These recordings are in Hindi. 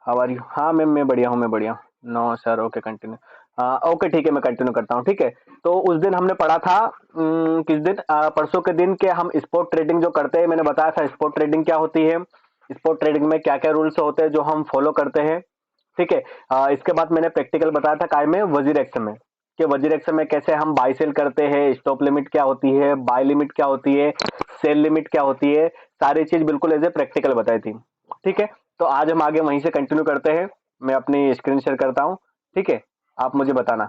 How are you? हाँ मैम, मैं बढ़िया हूँ, मैं बढ़िया हूँ। No sir, okay continue. हाँ ओके ठीक है, मैं कंटिन्यू करता हूँ, ठीक है। तो उस दिन हमने पढ़ा था, किस दिन, परसों के दिन, के हम स्पोर्ट ट्रेडिंग जो करते हैं, मैंने बताया था स्पोर्ट ट्रेडिंग क्या होती है, स्पोर्ट ट्रेडिंग में क्या क्या रूल्स होते हैं जो हम फॉलो करते हैं, ठीक है। इसके बाद मैंने प्रैक्टिकल बताया था काय में, वजीर एक्स में, कि वजीर एक्स में कैसे हम बाई सेल करते हैं, स्टॉप लिमिट क्या होती है, बाय लिमिट क्या होती है, सेल लिमिट क्या होती है, सारी चीज बिल्कुल एज ए प्रैक्टिकल बताई थी, ठीक है। तो आज हम आगे वहीं से कंटिन्यू करते हैं। मैं अपनी स्क्रीन शेयर करता हूँ, ठीक है। आप मुझे बताना,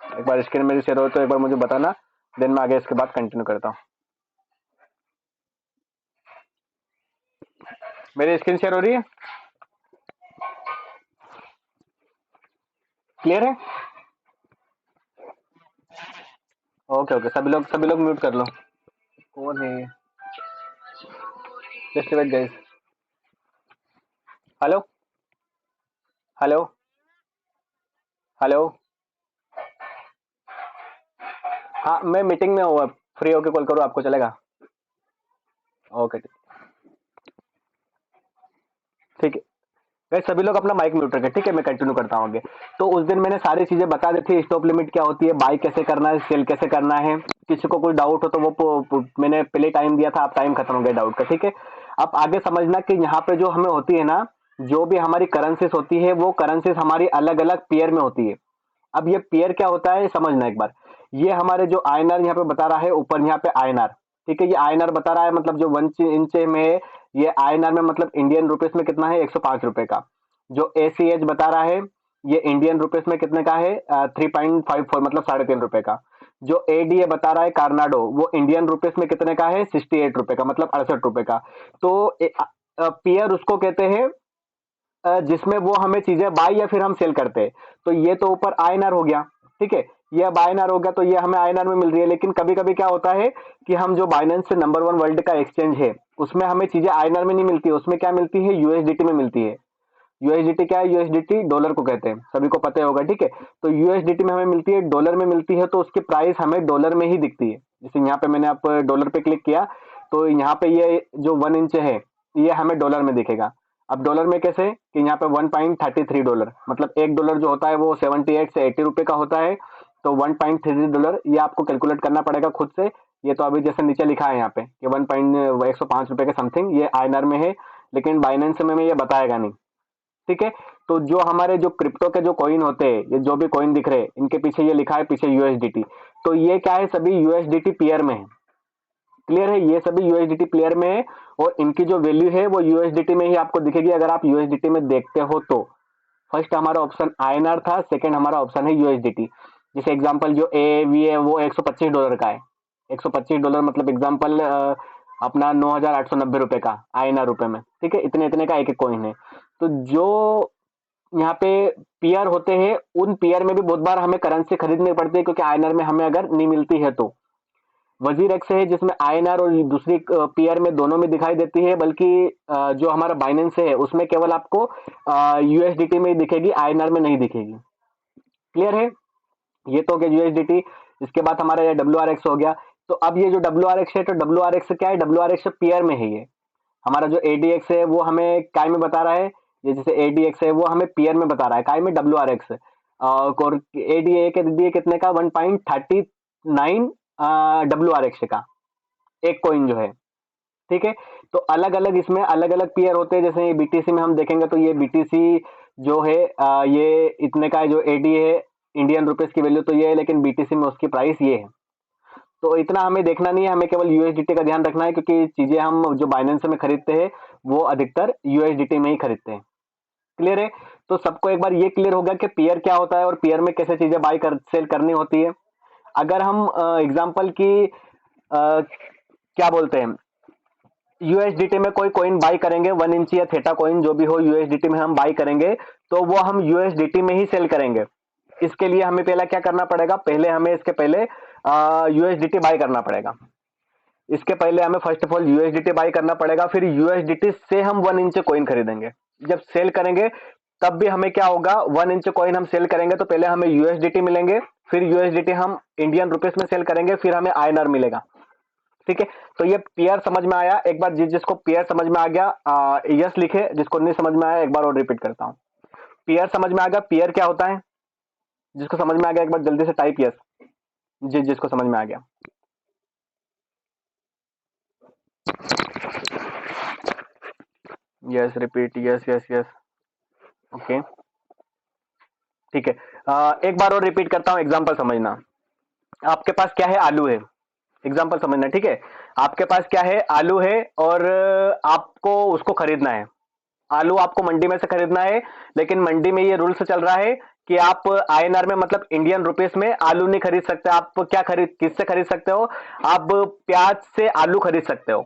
एक बार स्क्रीन मेरी शेयर हो तो एक बार मुझे बताना, देन मैं आगे इसके बाद कंटिन्यू करता हूँ। मेरी स्क्रीन शेयर हो रही है? क्लियर है? ओके ओके, सभी लोग म्यूट कर लो। कौन है? Just wait guys. Hello hello hello. हाँ मैं मीटिंग में हूँ, फ्री होके कॉल करो, आपको चलेगा? ओके ठीक है। गाइस सभी लोग अपना माइक म्यूट रखें, ठीक है। मैं कंटिन्यू करता हूँ आगे। तो उस दिन मैंने सारी चीजें बता दी थी, स्टॉप लिमिट क्या होती है, बाई कैसे करना है, सेल कैसे करना है। किसी को कोई डाउट हो तो वो मैंने पहले टाइम दिया था, अब टाइम खत्म हो गया डाउट का, ठीक है। अब आगे समझना कि यहाँ पे जो हमें होती है ना, जो भी हमारी करेंसीज होती है, वो करेंसीज हमारी अलग अलग पेयर में होती है। अब ये पेयर क्या होता है समझना एक बार। ये हमारे जो आईएनआर यहाँ पे बता रहा है, ऊपर यहाँ पे आईएनआर, ठीक है। ये आईएनआर बता रहा है, मतलब जो 1 इंच में है, ये आईएनआर में मतलब इंडियन रुपीस में कितना है, 105 रुपए का। जो एसीएच बता रहा है, ये इंडियन रुपीस में कितने का है, 3.54, मतलब 3.5 रुपए का। जो एडीए बता रहा है कार्नाडो, वो इंडियन रुपीस में कितने का है, 68 रुपए का, मतलब 68 रुपए का। तो पेयर उसको कहते हैं जिसमें वो हमें चीजें बाय या फिर हम सेल करते हैं। तो ये तो ऊपर आईएनआर हो गया, ठीक है। ये अब आईएनआर हो गया, तो ये हमें आईएनआर में मिल रही है। लेकिन कभी कभी क्या होता है कि हम जो बाइनेंस से नंबर 1 वर्ल्ड का एक्सचेंज है, उसमें हमें चीजें आईएनआर में नहीं मिलती है, उसमें क्या मिलती है, यूएसडीटी में मिलती है। यूएसडीटी क्या है, यूएसडीटी डॉलर को कहते हैं, सभी को पता ही होगा, ठीक है। तो यूएसडीटी में हमें मिलती है, डॉलर में मिलती है, तो उसकी प्राइस हमें डॉलर में ही दिखती है। जैसे यहाँ पे मैंने आप डॉलर पे क्लिक किया, तो यहाँ पे ये जो 1 इंच है, ये हमें डॉलर में दिखेगा। अब डॉलर में कैसे, कि यहाँ पे $1.33, मतलब $1 जो होता है वो 78 से 80 रुपए का होता है। तो $1.33 ये आपको कैलकुलेट करना पड़ेगा खुद से। ये तो अभी जैसे नीचे लिखा है यहाँ पे कि 1.105 रुपए के समथिंग ये आईएनआर में है, लेकिन बाइनेंस में ये बताएगा नहीं, ठीक है। तो जो हमारे जो क्रिप्टो के जो कॉइन होते हैं, ये जो भी कॉइन दिख रहे हैं, इनके पीछे ये लिखा है पीछे यूएसडीटी। तो ये क्या है, सभी यूएसडीटी पेयर में है। क्लियर है, ये सभी यूएसडीटी पेयर में है, और इनकी जो वैल्यू है वो यूएसडीटी में ही आपको दिखेगी अगर आप यूएसडीटी में देखते हो तो। फर्स्ट हमारा ऑप्शन आईएनआर था, सेकंड हमारा ऑप्शन है यूएसडीटी। जैसे एग्जांपल जो एवी है वो $125 का है। $125 मतलब एग्जांपल अपना 9,890 रुपए का आईएनआर रुपए में, ठीक है। इतने इतने का एक एक कॉइन है। तो जो यहाँ पे पीआर होते हैं, उन पीआर में भी बहुत बार हमें करेंसी खरीदनी पड़ती है, क्योंकि आईएनआर में हमें अगर नहीं मिलती है तो। वजीर एक्स है जिसमें आईएनआर और दूसरी पीआर में दोनों में दिखाई देती है, बल्कि जो हमारा बाइनेंस है उसमें केवल आपको यूएसडीटी में ही दिखेगी, आईएनआर में नहीं दिखेगी। क्लियर है? ये तो हो गया यूएसडीटी। इसके बाद हमारा ये डब्ल्यू आर एक्स हो गया। तो अब ये जो डब्ल्यू आर एक्स है, तो डब्ल्यू आर एक्स क्या है, डब्ल्यू आर एक्स पीआर में है ये। हमारा जो एडीएक्स है वो हमें काय में बता रहा है, ये जैसे एडीएक्स है वो हमें पीयर में बता रहा है, काय में, डब्ल्यू आर एक्स। और एडीए के दिए कितने का, 1.39 डब्ल्यू आर एक्स का एक कॉइन जो है, ठीक है। तो अलग अलग इसमें अलग अलग पेयर होते हैं। जैसे बीटीसी में हम देखेंगे तो ये बीटीसी जो है ये इतने का है, जो एडी है इंडियन रुपीस की वैल्यू तो ये है, लेकिन बीटीसी में उसकी प्राइस ये है। तो इतना हमें देखना नहीं है, हमें केवल यूएसडीटी का ध्यान रखना है, क्योंकि चीजें हम जो बाइनेंस में खरीदते हैं वो अधिकतर यूएसडीटी में ही खरीदते हैं। क्लियर है? तो सबको एक बार ये क्लियर होगा कि पेयर क्या होता है और पेयर में कैसे चीजें बाय कर सेल करनी होती है। अगर हम एग्जांपल की क्या बोलते हैं, यूएसडीटी में कोई कॉइन बाई करेंगे, 1 इंच या थेटा कॉइन जो भी हो, यूएसडीटी में हम बाई करेंगे, तो वो हम यूएसडीटी में ही सेल करेंगे। इसके लिए हमें पहला क्या करना पड़ेगा, पहले हमें इसके पहले यूएसडीटी बाई करना पड़ेगा। इसके पहले हमें first of all USDT by करना पड़ेगा, फिर यूएसडीटी से हम 1 इंच कॉइन खरीदेंगे। जब सेल करेंगे तब भी हमें क्या होगा, 1 इंच कॉइन हम सेल करेंगे तो पहले हमें यूएसडीटी मिलेंगे, फिर यूएसडीटी हम इंडियन रुपीस में सेल करेंगे, फिर हमें आईएनआर मिलेगा, ठीक है। तो ये पेयर समझ में आया? एक बार जिसको पेयर समझ में आ गया यस लिखे, जिसको नहीं समझ में आया एक बार और रिपीट करता हूं। पियर समझ में आ गया? पियर क्या होता है? जिसको समझ में आ गया एक बार जल्दी से टाइप यस। जिसको समझ में आ गया। Yes repeat, yes yes yes. Okay ठीक है। एक बार और रिपीट करता हूं, एग्जांपल समझना। आपके पास क्या है? आलू है। एग्जांपल समझना, ठीक है। आपके पास क्या है? आलू है और आपको उसको खरीदना है। आलू आपको मंडी में से खरीदना है, लेकिन मंडी में ये रूल्स चल रहा है कि आप आईएनआर में मतलब इंडियन रुपीस में आलू नहीं खरीद सकते। आप क्या खरीद किससे खरीद सकते हो? आप प्याज से आलू खरीद सकते हो।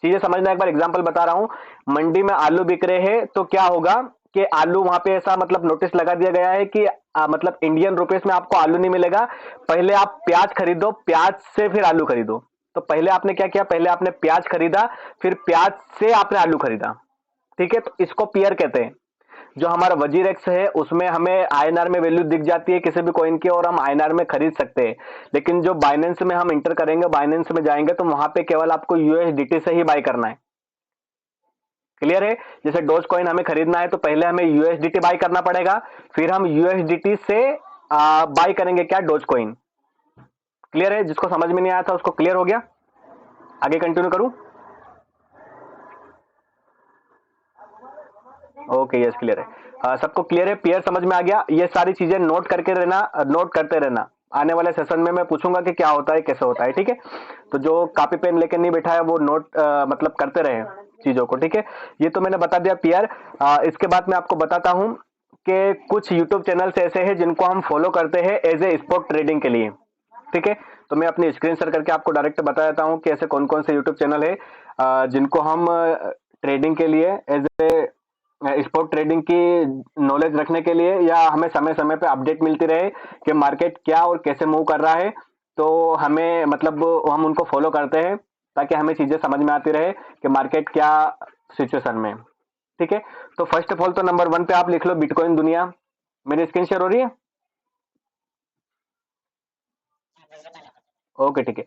चीजें समझना, एक बार एग्जांपल बता रहा हूं। मंडी में आलू बिक रहे हैं तो क्या होगा कि आलू वहां पे ऐसा मतलब नोटिस लगा दिया गया है कि मतलब इंडियन रुपीस में आपको आलू नहीं मिलेगा। पहले आप प्याज खरीदो, प्याज से फिर आलू खरीदो। तो पहले आपने क्या किया? पहले आपने प्याज खरीदा, फिर प्याज से आपने आलू खरीदा। ठीक है, तो इसको पियर कहते हैं। जो हमारा वजीर एक्स है उसमें हमें आईएनआर में वैल्यू दिख जाती है किसी भी कॉइन की, और हम आईएनआर में खरीद सकते हैं। लेकिन जो बाइनेंस में हम इंटर करेंगे, बाइनेंस में जाएंगे तो वहां पे केवल आपको यूएसडीटी से ही बाय करना है। क्लियर है? जैसे डोज कॉइन हमें खरीदना है तो पहले हमें यूएसडीटी बाय करना पड़ेगा, फिर हम यूएसडीटी से बाय करेंगे क्या? Dose coin. क्लियर है? जिसको समझ में नहीं आया था उसको क्लियर हो गया? आगे कंटिन्यू करूं? ओके यस क्लियर है। सबको क्लियर है? पियर समझ में आ गया? ये सारी चीजें नोट करके रहना, नोट करते रहना। आने वाले सेशन में मैं पूछूंगा कि क्या होता है, कैसे होता है। ठीक है, तो जो कॉपी पेन लेके नहीं बैठा है वो नोट मतलब करते रहे चीजों को। ठीक है, ये तो मैंने बता दिया पियर। इसके बाद मैं आपको बताता हूं कि कुछ यूट्यूब चैनल्स ऐसे हैं जिनको हम फॉलो करते हैं एज ए स्पॉट ट्रेडिंग के लिए। ठीक है, तो मैं अपनी स्क्रीन शेयर करके आपको डायरेक्ट बता देता हूं कि ऐसे कौन कौन से यूट्यूब चैनल है जिनको हम ट्रेडिंग के लिए एज ए स्पॉट ट्रेडिंग की नॉलेज रखने के लिए, या हमें समय समय पे अपडेट मिलती रहे कि मार्केट क्या और कैसे मूव कर रहा है, तो हमें मतलब हम उनको फॉलो करते हैं ताकि हमें चीजें समझ में आती रहे कि मार्केट क्या सिचुएशन में। ठीक है, तो फर्स्ट ऑफ ऑल तो नंबर 1 पे आप लिख लो बिटकॉइन दुनिया। मेरी स्क्रीन शेयर हो रही है? ओके ठीक है।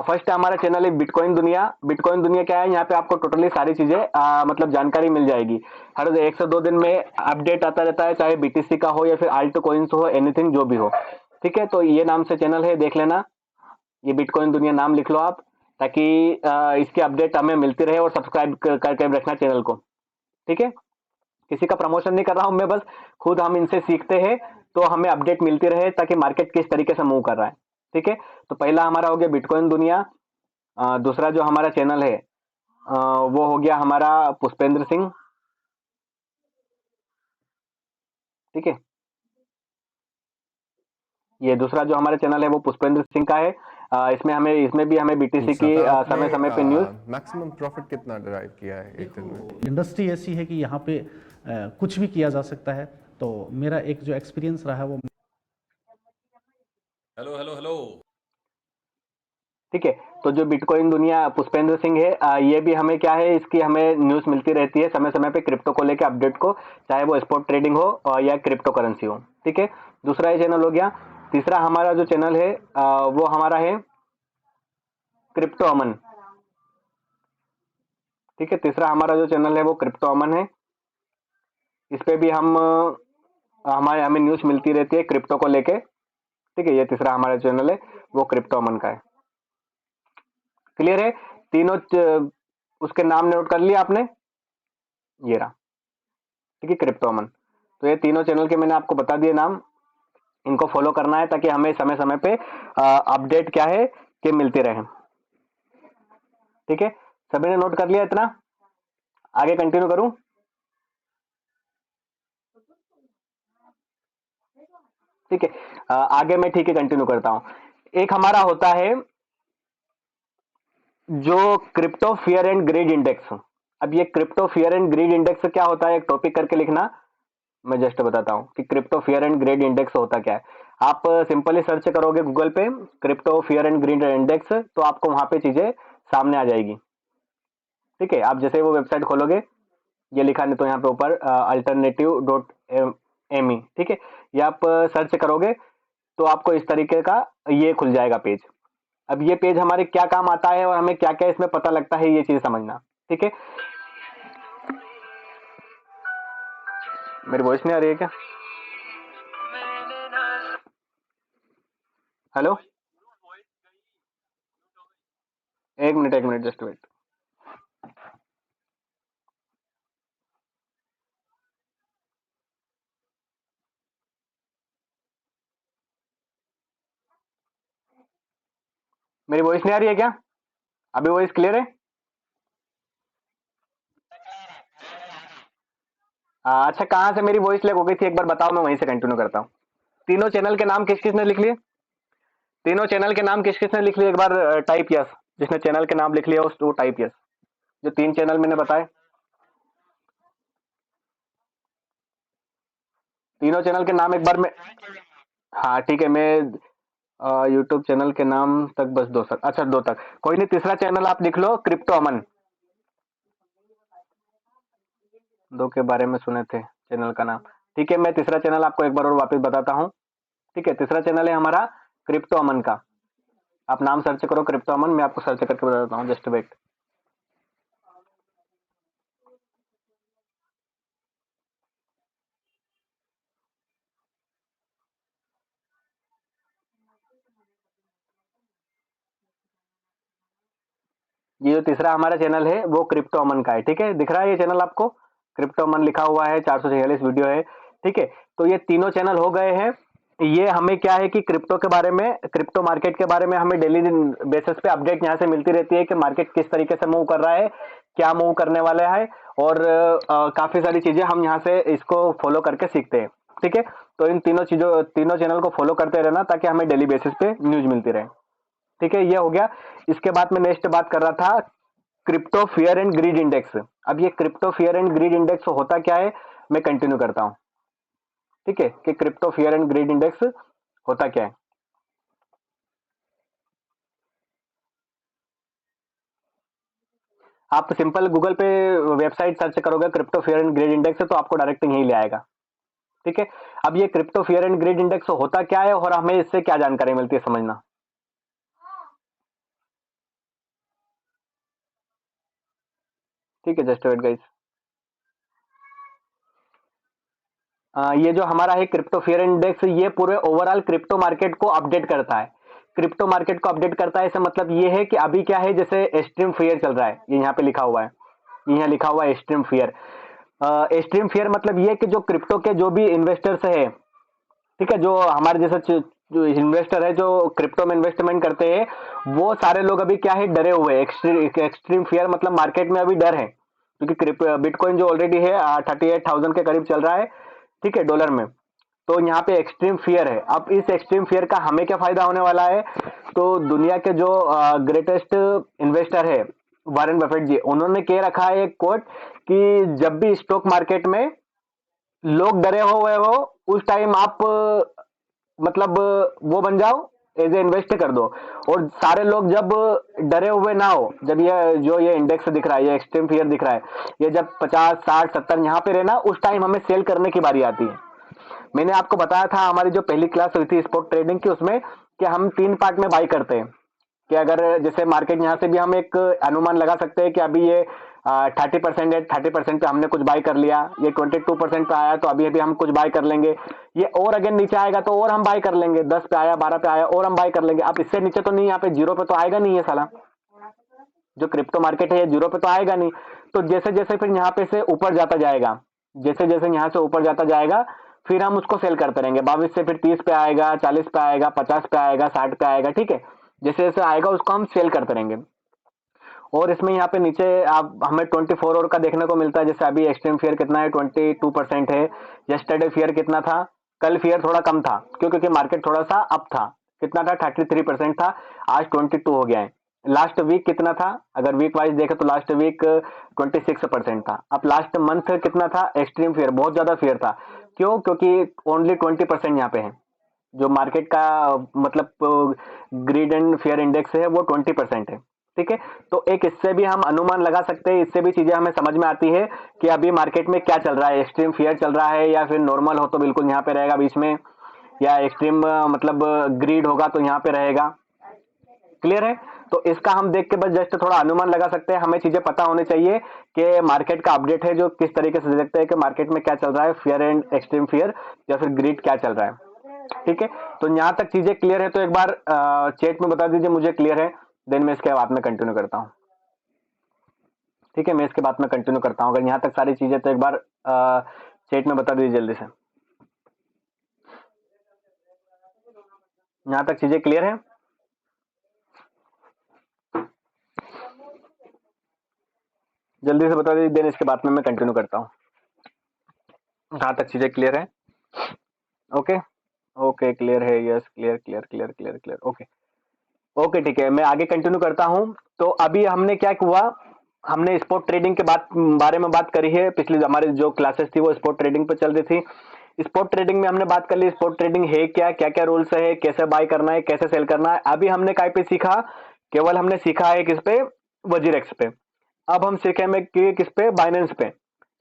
फर्स्ट हमारा चैनल है बिटकॉइन दुनिया। बिटकॉइन दुनिया क्या है? यहाँ पे आपको टोटली सारी चीजें मतलब जानकारी मिल जाएगी। हर 1 से 2 दिन में अपडेट आता रहता है, चाहे बीटीसी का हो या फिर आल्ट कॉइन्स हो, एनीथिंग जो भी हो। ठीक है, तो ये नाम से चैनल है, देख लेना। ये बिटकॉइन दुनिया नाम लिख लो आप, ताकि इसकी अपडेट हमें मिलती रहे, और सब्सक्राइब करके रखना चैनल को। ठीक है, किसी का प्रमोशन नहीं कर रहा हूं मैं, बस खुद हम इनसे सीखते हैं तो हमें अपडेट मिलती रहे ताकि मार्केट किस तरीके से मूव कर रहा है। ठीक है, तो पहला हमारा हो गया बिटकॉइन दुनिया। दूसरा जो हमारा चैनल है वो हो गया हमारा पुष्पेंद्र सिंह। ठीक है, ये दूसरा जो हमारा चैनल है वो पुष्पेंद्र सिंह का है। इसमें भी हमें बीटीसी की सर आपने समय समय पे न्यूज। मैक्सिमम प्रॉफिट कितना डिराइव किया है एक दिन में? इंडस्ट्री ऐसी है कि यहाँ पे कुछ भी किया जा सकता है। तो मेरा एक जो एक्सपीरियंस रहा है वो हेलो हेलो हेलो। ठीक है, तो जो बिटकॉइन दुनिया पुष्पेंद्र सिंह है, ये भी हमें क्या है, इसकी हमें न्यूज मिलती रहती है समय समय पे क्रिप्टो को लेके अपडेट को, चाहे वो स्पॉट ट्रेडिंग हो या क्रिप्टो करेंसी हो। ठीक है, दूसरा ये चैनल हो गया। तीसरा हमारा जो चैनल है वो हमारा है क्रिप्टो अमन। ठीक है, तीसरा हमारा जो चैनल है वो क्रिप्टो अमन है। इस पे भी हमें न्यूज मिलती रहती है क्रिप्टो को लेके। ठीक है, ये तीसरा हमारा चैनल है वो क्रिप्टो अमन का है। क्लियर है? तीनों उसके नाम नोट कर लिया आपने? ये रहा। ठीक है, क्रिप्टो अमन। तो ये तीनों चैनल के मैंने आपको बता दिए नाम। इनको फॉलो करना है ताकि हमें समय समय पे अपडेट क्या है कि मिलते रहे। ठीक है, सभी ने नोट कर लिया इतना? आगे कंटिन्यू करूं? ठीक है, आगे मैं ठीक है कंटिन्यू करता हूं। एक हमारा होता है जो crypto fear and greed index. अब ये crypto fear and greed index क्या होता है, एक टॉपिक करके लिखना। मैं जस्ट बताता हूं कि crypto fear and greed index होता क्या है। आप सिंपली सर्च करोगे गूगल पे crypto fear and greed index, तो आपको वहां पे चीजें सामने आ जाएगी। ठीक है, आप जैसे वो वेबसाइट खोलोगे, ये लिखा नहीं तो यहाँ पे ऊपर alternative.me। ठीक है, ये आप सर्च करोगे तो आपको इस तरीके का ये खुल जाएगा पेज। अब ये पेज हमारे क्या काम आता है और हमें क्या क्या इसमें पता लगता है, ये चीज समझना। ठीक है, मेरी वॉइस नहीं आ रही है क्या? हेलो, एक मिनट जस्ट वेट। मेरी वॉइस नहीं आ रही है क्या? अभी वॉइस क्लियर है? अच्छा, कहाँ से मेरी वॉइस लैग हो गई थी एक बार बताओ, मैं वहीं से कंटिन्यू करता हूँ। तीनों चैनल के नाम किस किस ने लिख लिए? तीनों चैनल के नाम किस किस ने लिख लिए एक बार टाइप यस। जिसने चैनल के नाम लिख लिया उस वो टाइप यस। जो 3 चैनल मैंने बताए, तीनों चैनल के नाम एक बार मैं। हाँ ठीक है, मैं यूट्यूब चैनल के नाम तक बस 2 तक, अच्छा 2 तक, कोई नहीं। तीसरा चैनल आप लिख लो क्रिप्टो अमन। 2 के बारे में सुने थे चैनल का नाम। ठीक है, मैं तीसरा चैनल आपको एक बार और वापस बताता हूँ। ठीक है, तीसरा चैनल है हमारा क्रिप्टो अमन का। आप नाम सर्च करो क्रिप्टो अमन, मैं आपको सर्च करके बता देता हूँ, जस्ट वेट। ये जो तीसरा हमारा चैनल है वो क्रिप्टो अमन का है। ठीक है, दिख रहा है ये चैनल आपको? क्रिप्टो अमन लिखा हुआ है, 446 वीडियो है। ठीक है, तो ये तीनों चैनल हो गए हैं। ये हमें क्या है कि क्रिप्टो के बारे में, क्रिप्टो मार्केट के बारे में हमें डेली बेसिस पे अपडेट यहाँ से मिलती रहती है कि मार्केट किस तरीके से मूव कर रहा है, क्या मूव करने वाला है, और काफी सारी चीजें हम यहाँ से इसको फॉलो करके सीखते हैं। ठीक है, तो इन तीनों चैनल को फॉलो करते रहना ताकि हमें डेली बेसिस पे न्यूज मिलती रहे। ठीक है, ये हो गया। इसके बाद में नेक्स्ट बात कर रहा था crypto fear and greed index. अब ये crypto fear and greed index होता क्या है, मैं कंटिन्यू करता हूं। ठीक है, कि crypto fear and greed index होता क्या है। आप सिंपल गूगल पे वेबसाइट सर्च करोगे crypto fear and greed index तो आपको डायरेक्ट यहीं ले आएगा। ठीक है, अब ये crypto fear and greed index होता क्या है और हमें इससे क्या जानकारी मिलती है, समझना। ठीक है, जस्ट वेट गाइस। ये जो हमारा है क्रिप्टो फियर इंडेक्स, ये पूरे ओवरऑल क्रिप्टो मार्केट को अपडेट करता है। क्रिप्टो मार्केट को अपडेट करता है, इसका मतलब ये है कि अभी क्या है, जैसे एक्सट्रीम फियर चल रहा है, ये यहाँ पे लिखा हुआ है, ये यहाँ लिखा हुआ है एक्सट्रीम फियर। एक्सट्रीम फियर मतलब ये कि जो क्रिप्टो के जो भी इन्वेस्टर्स है, ठीक है, जो हमारे जैसे जो इन्वेस्टर है जो क्रिप्टो में इन्वेस्टमेंट करते हैं, वो सारे लोग अभी क्या है, डरे हुए हैं। एक्सट्रीम फियर मतलब मार्केट में अभी डर है, क्योंकि बिटकॉइन जो ऑलरेडी है 38,000 के करीब चल रहा है, ठीक है, डॉलर में। तो यहाँ पे एक्सट्रीम फियर है। अब इस एक्सट्रीम फियर का हमें क्या फायदा होने वाला है, तो दुनिया के जो ग्रेटेस्ट इन्वेस्टर है वारेन बफेट जी, उन्होंने कह रखा है एक कोट कि जब भी स्टॉक मार्केट में लोग डरे हुए हो उस टाइम आप मतलब वो बन जाओ, एज ए इन्वेस्ट कर दो। और सारे लोग जब डरे हुए ना हो, जब ये जो ये इंडेक्स दिख रहा है, ये एक्सट्रीम फियर दिख रहा है, ये जब 50 60 70 यहाँ पे रहना, उस टाइम हमें सेल करने की बारी आती है। मैंने आपको बताया था हमारी जो पहली क्लास हुई थी स्पॉट ट्रेडिंग की, उसमें कि हम 3 पार्ट में बाई करते हैं। कि अगर जैसे मार्केट यहाँ से भी हम एक अनुमान लगा सकते हैं कि अभी ये 30% है, 30% पे हमने कुछ बाई कर लिया, ये 22% पे आया तो अभी अभी हम कुछ बाई कर लेंगे, ये और अगेन नीचे आएगा तो और हम बाई कर लेंगे, 10 पे आया 12 पे आया और हम बाई कर लेंगे। अब इससे नीचे तो नहीं, यहाँ पे जीरो पे तो आएगा नहीं ये साला, जो क्रिप्टो मार्केट है ये जीरो पे तो आएगा नहीं। तो जैसे जैसे फिर यहाँ पे से ऊपर जाता जाएगा, जैसे जैसे यहाँ से ऊपर जाता जाएगा, फिर हम उसको सेल करते रहेंगे। 22 से फिर 30 पे आएगा, 40 पे आएगा, 50 पे आएगा, 60 पे आएगा। ठीक है, जैसे जैसे आएगा उसको हम सेल करते रहेंगे। और इसमें यहाँ पे नीचे आप हमें 24 आवर का देखने को मिलता है। जैसे अभी एक्सट्रीम फियर कितना है, 22% है। यस्टरडे फियर कितना था, कल फियर थोड़ा कम था, क्यों, क्योंकि मार्केट थोड़ा सा अप था। कितना था, 33% था, आज 22 हो गया है। लास्ट वीक कितना था, अगर वीक वाइज देखे तो लास्ट वीक 26% था। अब लास्ट मंथ कितना था, एक्सट्रीम फियर बहुत ज्यादा फियर था। क्यों, क्योंकि ओनली 20% यहाँ पे है। जो मार्केट का मतलब ग्रीड एंड फेयर इंडेक्स है वो 20% है। ठीक है, तो एक इससे भी हम अनुमान लगा सकते हैं, इससे भी चीजें हमें समझ में आती है कि अभी मार्केट में क्या चल रहा है, एक्सट्रीम फियर चल रहा है या फिर नॉर्मल हो तो बिल्कुल यहाँ पे रहेगा बीच में, या एक्सट्रीम मतलब ग्रीड होगा तो यहाँ पे रहेगा। क्लियर है? तो इसका हम देख के बस जस्ट थोड़ा अनुमान लगा सकते हैं, हमें चीजें पता होनी चाहिए कि मार्केट का अपडेट है जो किस तरीके से देखते हैं कि मार्केट में क्या चल रहा है, फियर एंड एक्सट्रीम फियर या फिर ग्रीड क्या चल रहा है। ठीक है, तो यहां तक चीजें क्लियर है तो एक बार चैट में बता दीजिए मुझे क्लियर है, देन मैं इसके बाद में कंटिन्यू करता हूं। ठीक है, मैं इसके बाद में कंटिन्यू करता हूं। अगर यहां तक सारी चीजें तो एक बार चैट में बता दीजिए जल्दी से, यहां तक चीजें क्लियर है? जल्दी से बता दीजिए, देन इसके बाद में मैं कंटिन्यू करता हूं। यहां तक चीजें क्लियर है? ओके ओके, क्लियर है, yes clear clear clear clear clear, okay okay ठीक है, मैं आगे कंटिन्यू करता हूं। तो अभी हमने क्या हुआ, हमने स्पॉट ट्रेडिंग के बारे में बात करी है। पिछली हमारी जो क्लासेस थी वो स्पॉट ट्रेडिंग पे चल रही थी। स्पॉट ट्रेडिंग में हमने बात कर ली स्पॉट ट्रेडिंग है क्या, क्या क्या रूल्स है, कैसे बाय करना है, कैसे सेल करना है। अभी हमने काय पे सीखा, केवल हमने सीखा है किस पे, वजीरेक्स पे। अब हम सीखेंगे कि किस पे, बाइनेंस पे,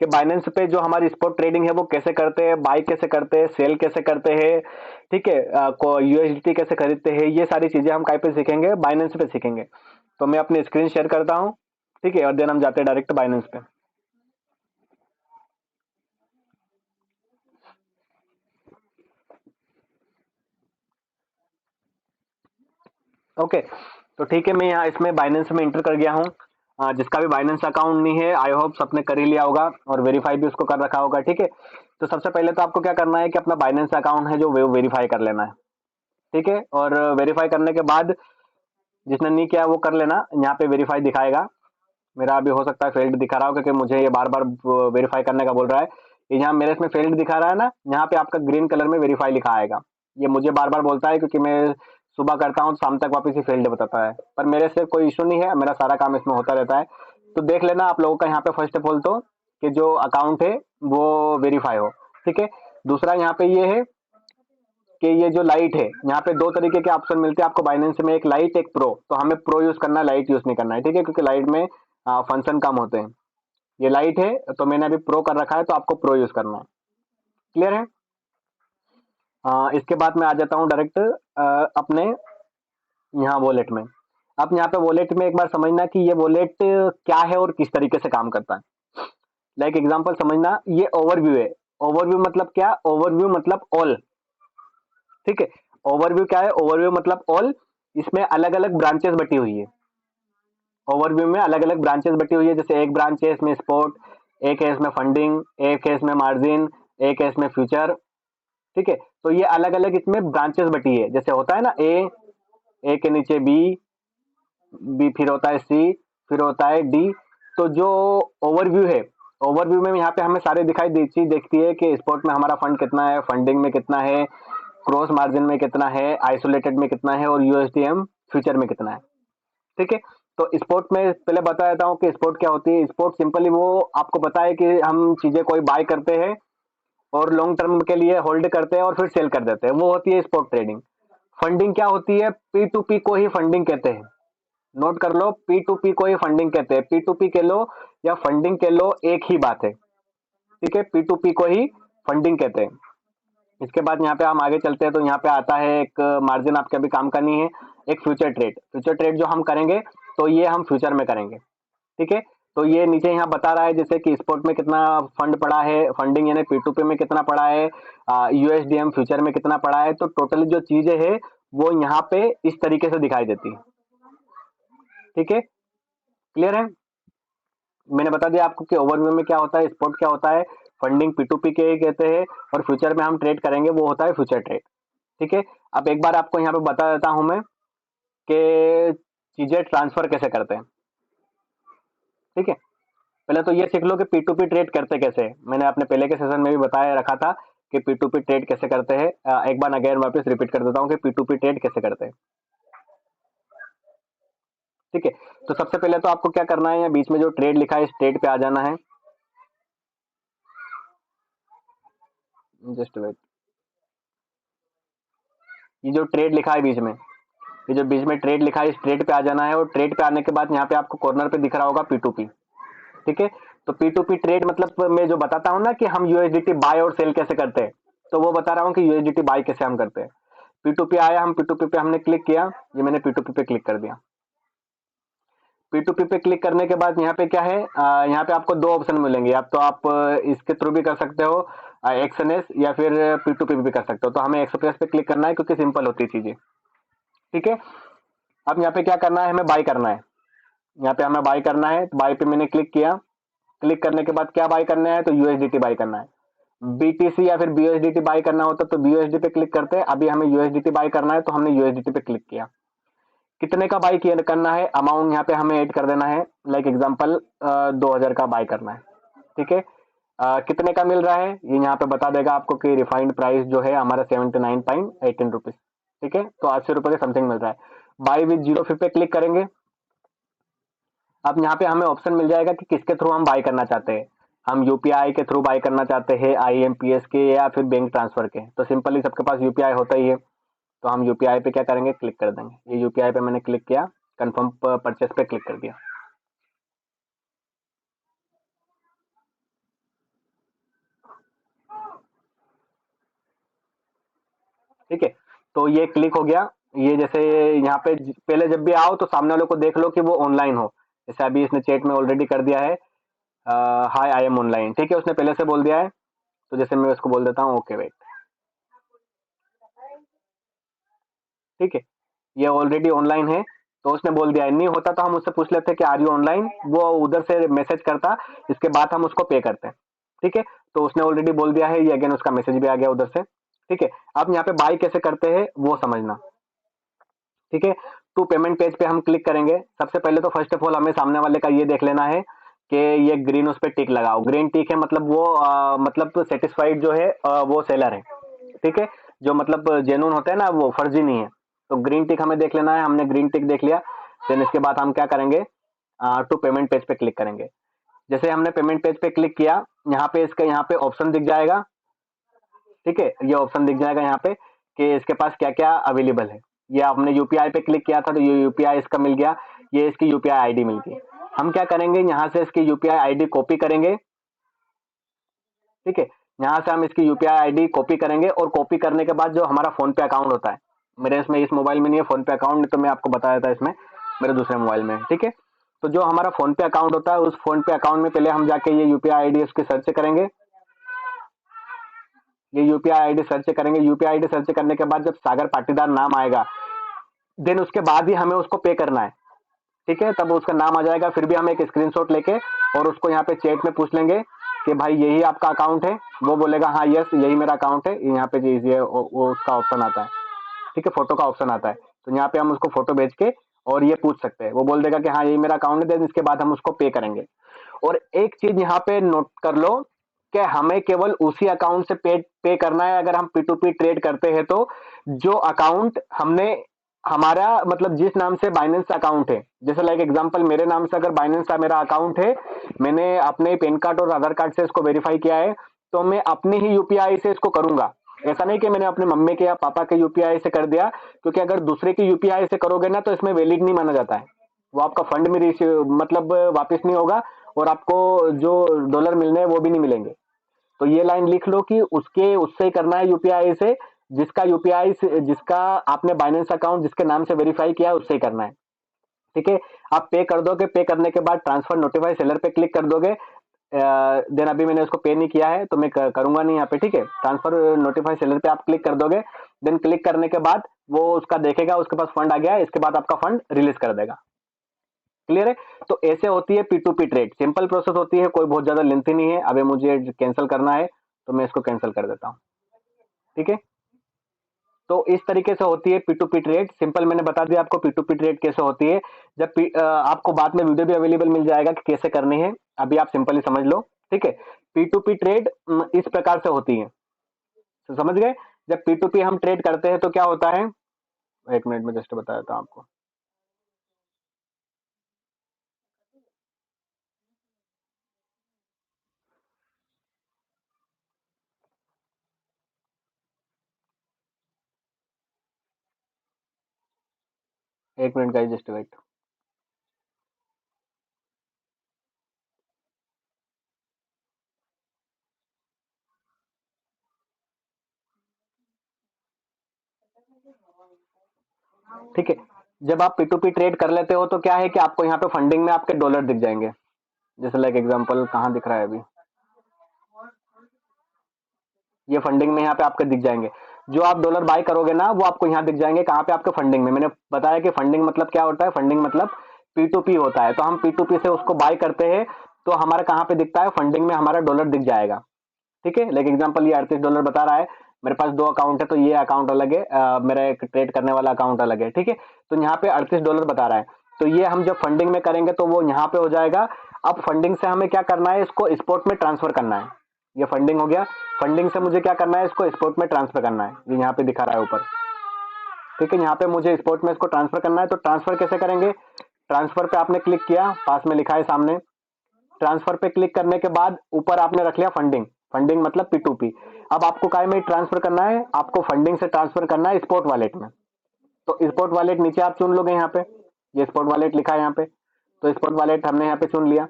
कि बाइनेंस पे जो हमारी स्पॉट ट्रेडिंग है वो कैसे करते हैं, बाय कैसे करते हैं, सेल कैसे करते हैं। ठीक है, यूएसडीटी कैसे खरीदते हैं, ये सारी चीजें हम काय पे सीखेंगे, बाइनेंस पे सीखेंगे। तो मैं अपनी स्क्रीन शेयर करता हूं, ठीक है, और देन हम जाते हैं डायरेक्ट बाइनेंस पे। ओके, तो ठीक है, मैं यहाँ इसमें बाइनेंस में इंटर कर गया हूँ। जिसका भी बाइनेंस अकाउंट नहीं है, आई होप सबने कर ही लिया होगा और वेरीफाई भी उसको कर रखा होगा। ठीक है, तो सबसे पहले तो आपको क्या करना है कि अपना बाइनेंस अकाउंट है जो वेरीफाई कर लेना है। ठीक है, और वेरीफाई करने के बाद जिसने नहीं किया वो कर लेना, यहाँ पे वेरीफाई दिखाएगा। मेरा अभी हो सकता है फेल्ड दिखा रहा हो क्योंकि मुझे ये बार बार वेरीफाई करने का बोल रहा है। ये यहाँ मेरे इसमें फेल्ड दिखा रहा है ना, यहाँ पे आपका ग्रीन कलर में वेरीफाई लिखा आएगा। ये मुझे बार बार बोलता है क्योंकि मैं सुबह करता हूँ, शाम तक वापस ही फेल्ड बताता है, पर मेरे से कोई इशू नहीं है, मेरा सारा काम इसमें होता रहता है। तो देख लेना आप लोगों का यहाँ पे फर्स्ट ऑफ ऑल तो कि जो अकाउंट है वो वेरीफाई हो। ठीक है, दूसरा यहाँ पे ये है कि ये जो लाइट है, यहाँ पे दो तरीके के ऑप्शन मिलते हैं आपको बाइनेंस में, एक लाइट एक प्रो। तो हमें प्रो यूज करना है, लाइट यूज नहीं करना है। ठीक है, क्योंकि लाइट में फंक्शन कम होते हैं। ये लाइट है तो मैंने अभी प्रो कर रखा है, तो आपको प्रो यूज करना है। क्लियर है? इसके बाद मैं आ जाता हूँ डायरेक्ट अपने यहाँ वॉलेट में। अब यहाँ पे वॉलेट में एक बार समझना कि ये वॉलेट क्या है और किस तरीके से काम करता है। लाइक एग्जांपल समझना, ये ओवरव्यू है। ओवरव्यू मतलब क्या, ओवरव्यू मतलब ऑल। ठीक है, ओवरव्यू क्या है, ओवरव्यू मतलब ऑल। इसमें अलग अलग ब्रांचेस बटी हुई है। ओवरव्यू में अलग अलग ब्रांचेस बटी हुई है, जैसे एक ब्रांच है इसमें स्पॉट, एक है इसमें फंडिंग, एक है इसमें मार्जिन, एक है इसमें फ्यूचर। ठीक है, तो ये अलग अलग इसमें ब्रांचेस बटी है। जैसे होता है ना ए के नीचे बी फिर होता है सी, फिर होता है डी। तो जो ओवरव्यू है, ओवरव्यू में यहाँ पे हमें सारे चीज देखती है कि स्पॉट में हमारा फंड कितना है, फंडिंग में कितना है, क्रॉस मार्जिन में कितना है, आइसोलेटेड में कितना है और यूएसडीएम फ्यूचर में कितना है। ठीक है, तो स्पॉट में पहले बता देता हूँ कि स्पॉट क्या होती है। स्पॉट सिंपली वो आपको पता है कि हम चीजें कोई बाय करते हैं और लॉन्ग टर्म के लिए होल्ड करते हैं और फिर सेल कर देते हैं, वो होती है स्पॉट ट्रेडिंग। फंडिंग क्या होती है, पी टू पी को ही फंडिंग कहते हैं। नोट कर लो, पी टू पी को ही फंडिंग कहते हैं। पी टू पी कह लो या फंडिंग कह लो, एक ही बात है। ठीक है, पी टू पी को ही फंडिंग कहते हैं। इसके बाद यहाँ पे हम आगे चलते हैं, तो यहाँ पे आता है एक मार्जिन आपके अभी काम करनी है, एक फ्यूचर ट्रेड। फ्यूचर ट्रेड जो हम करेंगे तो ये हम फ्यूचर में करेंगे। ठीक है, तो ये नीचे यहाँ बता रहा है जैसे कि स्पॉट में कितना फंड पड़ा है, फंडिंग यानी P2P में कितना पड़ा है, यूएसडीएम फ्यूचर में कितना पड़ा है। तो टोटली जो चीजें है वो यहाँ पे इस तरीके से दिखाई देती है। ठीक है, क्लियर है? मैंने बता दिया आपको कि ओवरव्यू में क्या होता है, स्पॉट क्या होता है, फंडिंग P2P के ही कहते हैं, और फ्यूचर में हम ट्रेड करेंगे वो होता है फ्यूचर ट्रेड। ठीक है, अब एक बार आपको यहाँ पे बता देता हूं मैं कि चीजें ट्रांसफर कैसे करते हैं। ठीक है, पहले तो ये सीख लो कि P2P ट्रेड करते कैसे हैं। मैंने अपने पहले के सेशन में भी बताया रखा था कि P2P ट्रेड कैसे करते हैं। एक बार अगेन वापस रिपीट कर देता हूँ कि P2P ट्रेड कैसे करते हैं। ठीक है, तो सबसे पहले तो आपको क्या करना है, या बीच में जो ट्रेड लिखा है इस ट्रेड पे आ जाना है। जस्ट वेट, ये जो ट्रेड लिखा है बीच में, ये जो बीच में ट्रेड लिखा है इस ट्रेड पे आ जाना है। और ट्रेड पे आने के बाद यहाँ पे आपको कॉर्नर पे दिख रहा होगा P2P। ठीक है, तो P2P ट्रेड मतलब मैं जो बताता हूँ ना कि हम यूएसडीटी बाय और सेल कैसे करते हैं, तो वो बता रहा हूँ कि यूएसडीटी बाय कैसे हम करते हैं। P2P आया, हम P2P पे हमने क्लिक किया, ये मैंने P2P पे क्लिक कर दिया। P2P पे क्लिक करने के बाद यहाँ पे क्या है, यहाँ पे आपको दो ऑप्शन मिलेंगे, या तो आप इसके थ्रू भी कर सकते हो एक्सएनएस, या फिर P2P भी कर सकते हो। तो हमें एक्सप्रेस पे क्लिक करना है क्योंकि सिंपल होती है चीजें, ठीक है। अब यहाँ पे क्या करना है, हमें बाय करना है। यहाँ पे हमें बाय करना है, तो बाय पे मैंने क्लिक किया। क्लिक करने के बाद क्या बाय करना है, तो यूएसडीटी बाय करना है। बीटीसी या फिर बीएसडीटी बाय करना होता तो बीएसडी पे क्लिक करते हैं। अभी हमें यूएसडीटी बाय करना है तो हमने यूएसडीटी पे क्लिक किया। कितने का बाय किया करना है, अमाउंट यहाँ पे हमें ऐड कर देना है। लाइक एग्जांपल 2000 का बाय करना है, ठीक है। कितने का मिल रहा है ये यहाँ पे बता देगा आपको कि रिफाइंड प्राइस जो है हमारा 79.18 रुपीज, ठीक है। तो 80 रुपए के समथिंग मिल रहा है। बाय विद जीरो पे क्लिक करेंगे। अब यहाँ पे हमें ऑप्शन मिल जाएगा कि किसके थ्रू हम बाय करना चाहते हैं। हम यूपीआई के थ्रू बाय करना चाहते हैं, आईएमपीएस के, या फिर बैंक ट्रांसफर के। तो सिंपली सबके पास यूपीआई होता ही है, तो हम यूपीआई पे क्या करेंगे, क्लिक कर देंगे। ये यूपीआई पे मैंने क्लिक किया, कंफर्म परचेस पे क्लिक कर दिया। ठीक है, तो ये क्लिक हो गया। ये जैसे यहाँ पे पहले जब भी आओ तो सामने वाले को देख लो कि वो ऑनलाइन हो। जैसे अभी इसने चैट में ऑलरेडी कर दिया है, हाय आई एम ऑनलाइन, ठीक है, उसने पहले से बोल दिया है। तो जैसे मैं उसको बोल देता हूँ ओके वेट, ठीक है, ये ऑलरेडी ऑनलाइन है। तो उसने बोल दिया है, नहीं होता तो हम उससे पूछ लेते कि आर यू ऑनलाइन, वो उधर से मैसेज करता, इसके बाद हम उसको पे करते हैं, ठीक है। तो उसने ऑलरेडी बोल दिया है, ये अगेन उसका मैसेज भी आ गया उधर से, ठीक है। अब यहाँ पे बाय कैसे करते हैं वो समझना, ठीक है। तो पेमेंट पेज पे हम क्लिक करेंगे। सबसे पहले तो फर्स्ट ऑफ ऑल हमें सामने वाले का ये देख लेना है कि ये ग्रीन उस पर टिक लगाओ। ग्रीन टिक है मतलब वो मतलब सेटिस्फाइड जो है वो सेलर है, ठीक है। जो मतलब जेन्युइन होता है ना, वो फर्जी नहीं है। तो ग्रीन टिक हमें देख लेना है, हमने ग्रीन टिक देख लिया। देन इसके बाद हम क्या करेंगे, टू पेमेंट पेज पे क्लिक करेंगे। जैसे हमने पेमेंट पेज पे क्लिक किया, यहाँ पे इसका यहाँ पे ऑप्शन दिख जाएगा, ठीक है। ये ऑप्शन दिख जाएगा यहाँ पे कि इसके पास क्या क्या अवेलेबल है। ये आपने यूपीआई पे क्लिक किया था तो ये यूपीआई इसका मिल गया, ये इसकी यूपीआई आईडी मिल गई। हम क्या करेंगे, यहाँ से इसकी यूपीआई आईडी कॉपी करेंगे, ठीक है। यहाँ से हम इसकी यूपीआई आईडी कॉपी करेंगे, और कॉपी करने के बाद जो हमारा फोन पे अकाउंट होता है, मेरे इसमें इस मोबाइल में नहीं है फोन पे अकाउंट, तो मैं आपको बताया था इसमें मेरे दूसरे मोबाइल में, ठीक है। तो जो हमारा फोन पे अकाउंट होता है, उस फोन पे अकाउंट में पहले हम जाके ये यूपीआई आईडी उसकी सर्च करेंगे। ये यूपीआई आईडी सर्च करेंगे। यूपीआई आईडी सर्च करने के बाद जब सागर पाटीदार नाम आएगा, देन उसके बाद ही हमें उसको पे करना है, ठीक है। तब उसका नाम आ जाएगा, फिर भी हम एक स्क्रीनशॉट लेके और उसको यहाँ पे चैट में पूछ लेंगे कि भाई यही आपका अकाउंट है। वो बोलेगा हाँ यस यही मेरा अकाउंट है। यहाँ पे ये वो उसका ऑप्शन आता है, ठीक है, फोटो का ऑप्शन आता है। तो यहाँ पे हम उसको फोटो भेज के और ये पूछ सकते हैं। वो बोल देगा कि हाँ यही मेरा अकाउंट है, देन इसके बाद हम उसको पे करेंगे। और एक चीज यहाँ पे नोट कर लो कि हमें केवल उसी अकाउंट से पे करना है अगर हम P2P ट्रेड करते हैं। तो जो अकाउंट हमने हमारा मतलब जिस नाम से बाइनेंस अकाउंट है, जैसे लाइक एग्जांपल मेरे नाम से अगर बाइनेंस का मेरा अकाउंट है, मैंने अपने पैन कार्ड और आधार कार्ड से इसको वेरीफाई किया है, तो मैं अपने ही यूपीआई से इसको करूंगा। ऐसा नहीं कि मैंने अपने मम्मी के या पापा के यूपीआई से कर दिया, क्योंकि अगर दूसरे के यूपीआई से करोगे ना तो इसमें वैलिड नहीं माना जाता है। वो आपका फंड में मतलब वापस नहीं होगा, और आपको जो डॉलर मिलने हैं वो भी नहीं मिलेंगे। तो ये लाइन लिख लो कि उसके उससे करना है यूपीआई से, जिसका यूपीआई से जिसका आपने बाइनेंस अकाउंट जिसके नाम से वेरीफाई किया है उससे ही करना है, ठीक है। आप पे कर दोगे, पे करने के बाद ट्रांसफर नोटिफाई सेलर पे क्लिक कर दोगे। देन अभी मैंने उसको पे नहीं किया है तो मैं करूंगा नहीं यहाँ पे, ठीक है। ट्रांसफर नोटिफाई सेलर पे आप क्लिक कर दोगे। देन क्लिक करने के बाद वो उसका देखेगा उसके पास फंड आ गया है, इसके बाद आपका फंड रिलीज कर देगा। क्लियर है। तो ऐसे होती है P2P ट्रेड, सिंपल प्रोसेस होती है, कोई बहुत ज्यादा लेंथी नहीं है। अभी मुझे कैंसिल करना है तो मैं इसको कैंसिल कर देता हूँ, ठीक है। तो इस तरीके से होती है P2P ट्रेड। सिंपल मैंने बता दिया आपको P2P ट्रेड कैसे होती है। जब आपको बाद में वीडियो भी अवेलेबल मिल जाएगा कि कैसे करनी है, अभी आप सिंपली समझ लो, ठीक है। P2P ट्रेड इस प्रकार से होती है, तो समझ गए। जब P2P हम ट्रेड करते हैं तो क्या होता है, एक मिनट में जस्ट बता देता हूं आपको। एक मिनट का जस्ट वेट। ठीक है, जब आप P2P ट्रेड कर लेते हो तो क्या है कि आपको यहाँ पे फंडिंग में आपके डॉलर दिख जाएंगे। जैसे लाइक एग्जांपल कहाँ दिख रहा है अभी, ये फंडिंग में यहाँ पे आपके दिख जाएंगे। जो आप डॉलर बाय करोगे ना वो आपको यहाँ दिख जाएंगे, कहाँ पे, आपके फंडिंग में। मैंने बताया कि फंडिंग मतलब क्या होता है, फंडिंग मतलब P2P होता है। तो हम P2P से उसको बाय करते हैं तो हमारा कहाँ पे दिखता है, फंडिंग में हमारा डॉलर दिख जाएगा। ठीक है, लाइक एग्जांपल ये $38 बता रहा है, मेरे पास 2 अकाउंट है तो ये अकाउंट अलग है, मेरा एक ट्रेड करने वाला अकाउंट अलग है। ठीक है, तो यहाँ पे $38 बता रहा है, तो ये हम जब फंडिंग में करेंगे तो वो यहाँ पे हो जाएगा। अब फंडिंग से हमें क्या करना है, इसको स्पॉट में ट्रांसफर करना है। ये फंडिंग हो गया, फंडिंग से मुझे क्या करना है, इसको स्पॉट में ट्रांसफर करना है। ये यहाँ पे दिखा रहा है ऊपर। ठीक है, यहाँ पे मुझे स्पॉट में इसको ट्रांसफर करना है। तो ट्रांसफर कैसे करेंगे, ट्रांसफर पे आपने क्लिक किया, पास में लिखा है सामने, ट्रांसफर पे क्लिक करने के बाद ऊपर आपने रख लिया फंडिंग, फंडिंग मतलब P2P। अब आपको काय में ट्रांसफर करना है, आपको फंडिंग से ट्रांसफर करना है स्पॉट वॉलेट में। तो स्पॉट वॉलेट नीचे आप चुन लोगे, यहाँ पे ये स्पॉट वॉलेट लिखा है यहाँ पे, तो स्पॉट वॉलेट हमने यहाँ पे चुन लिया।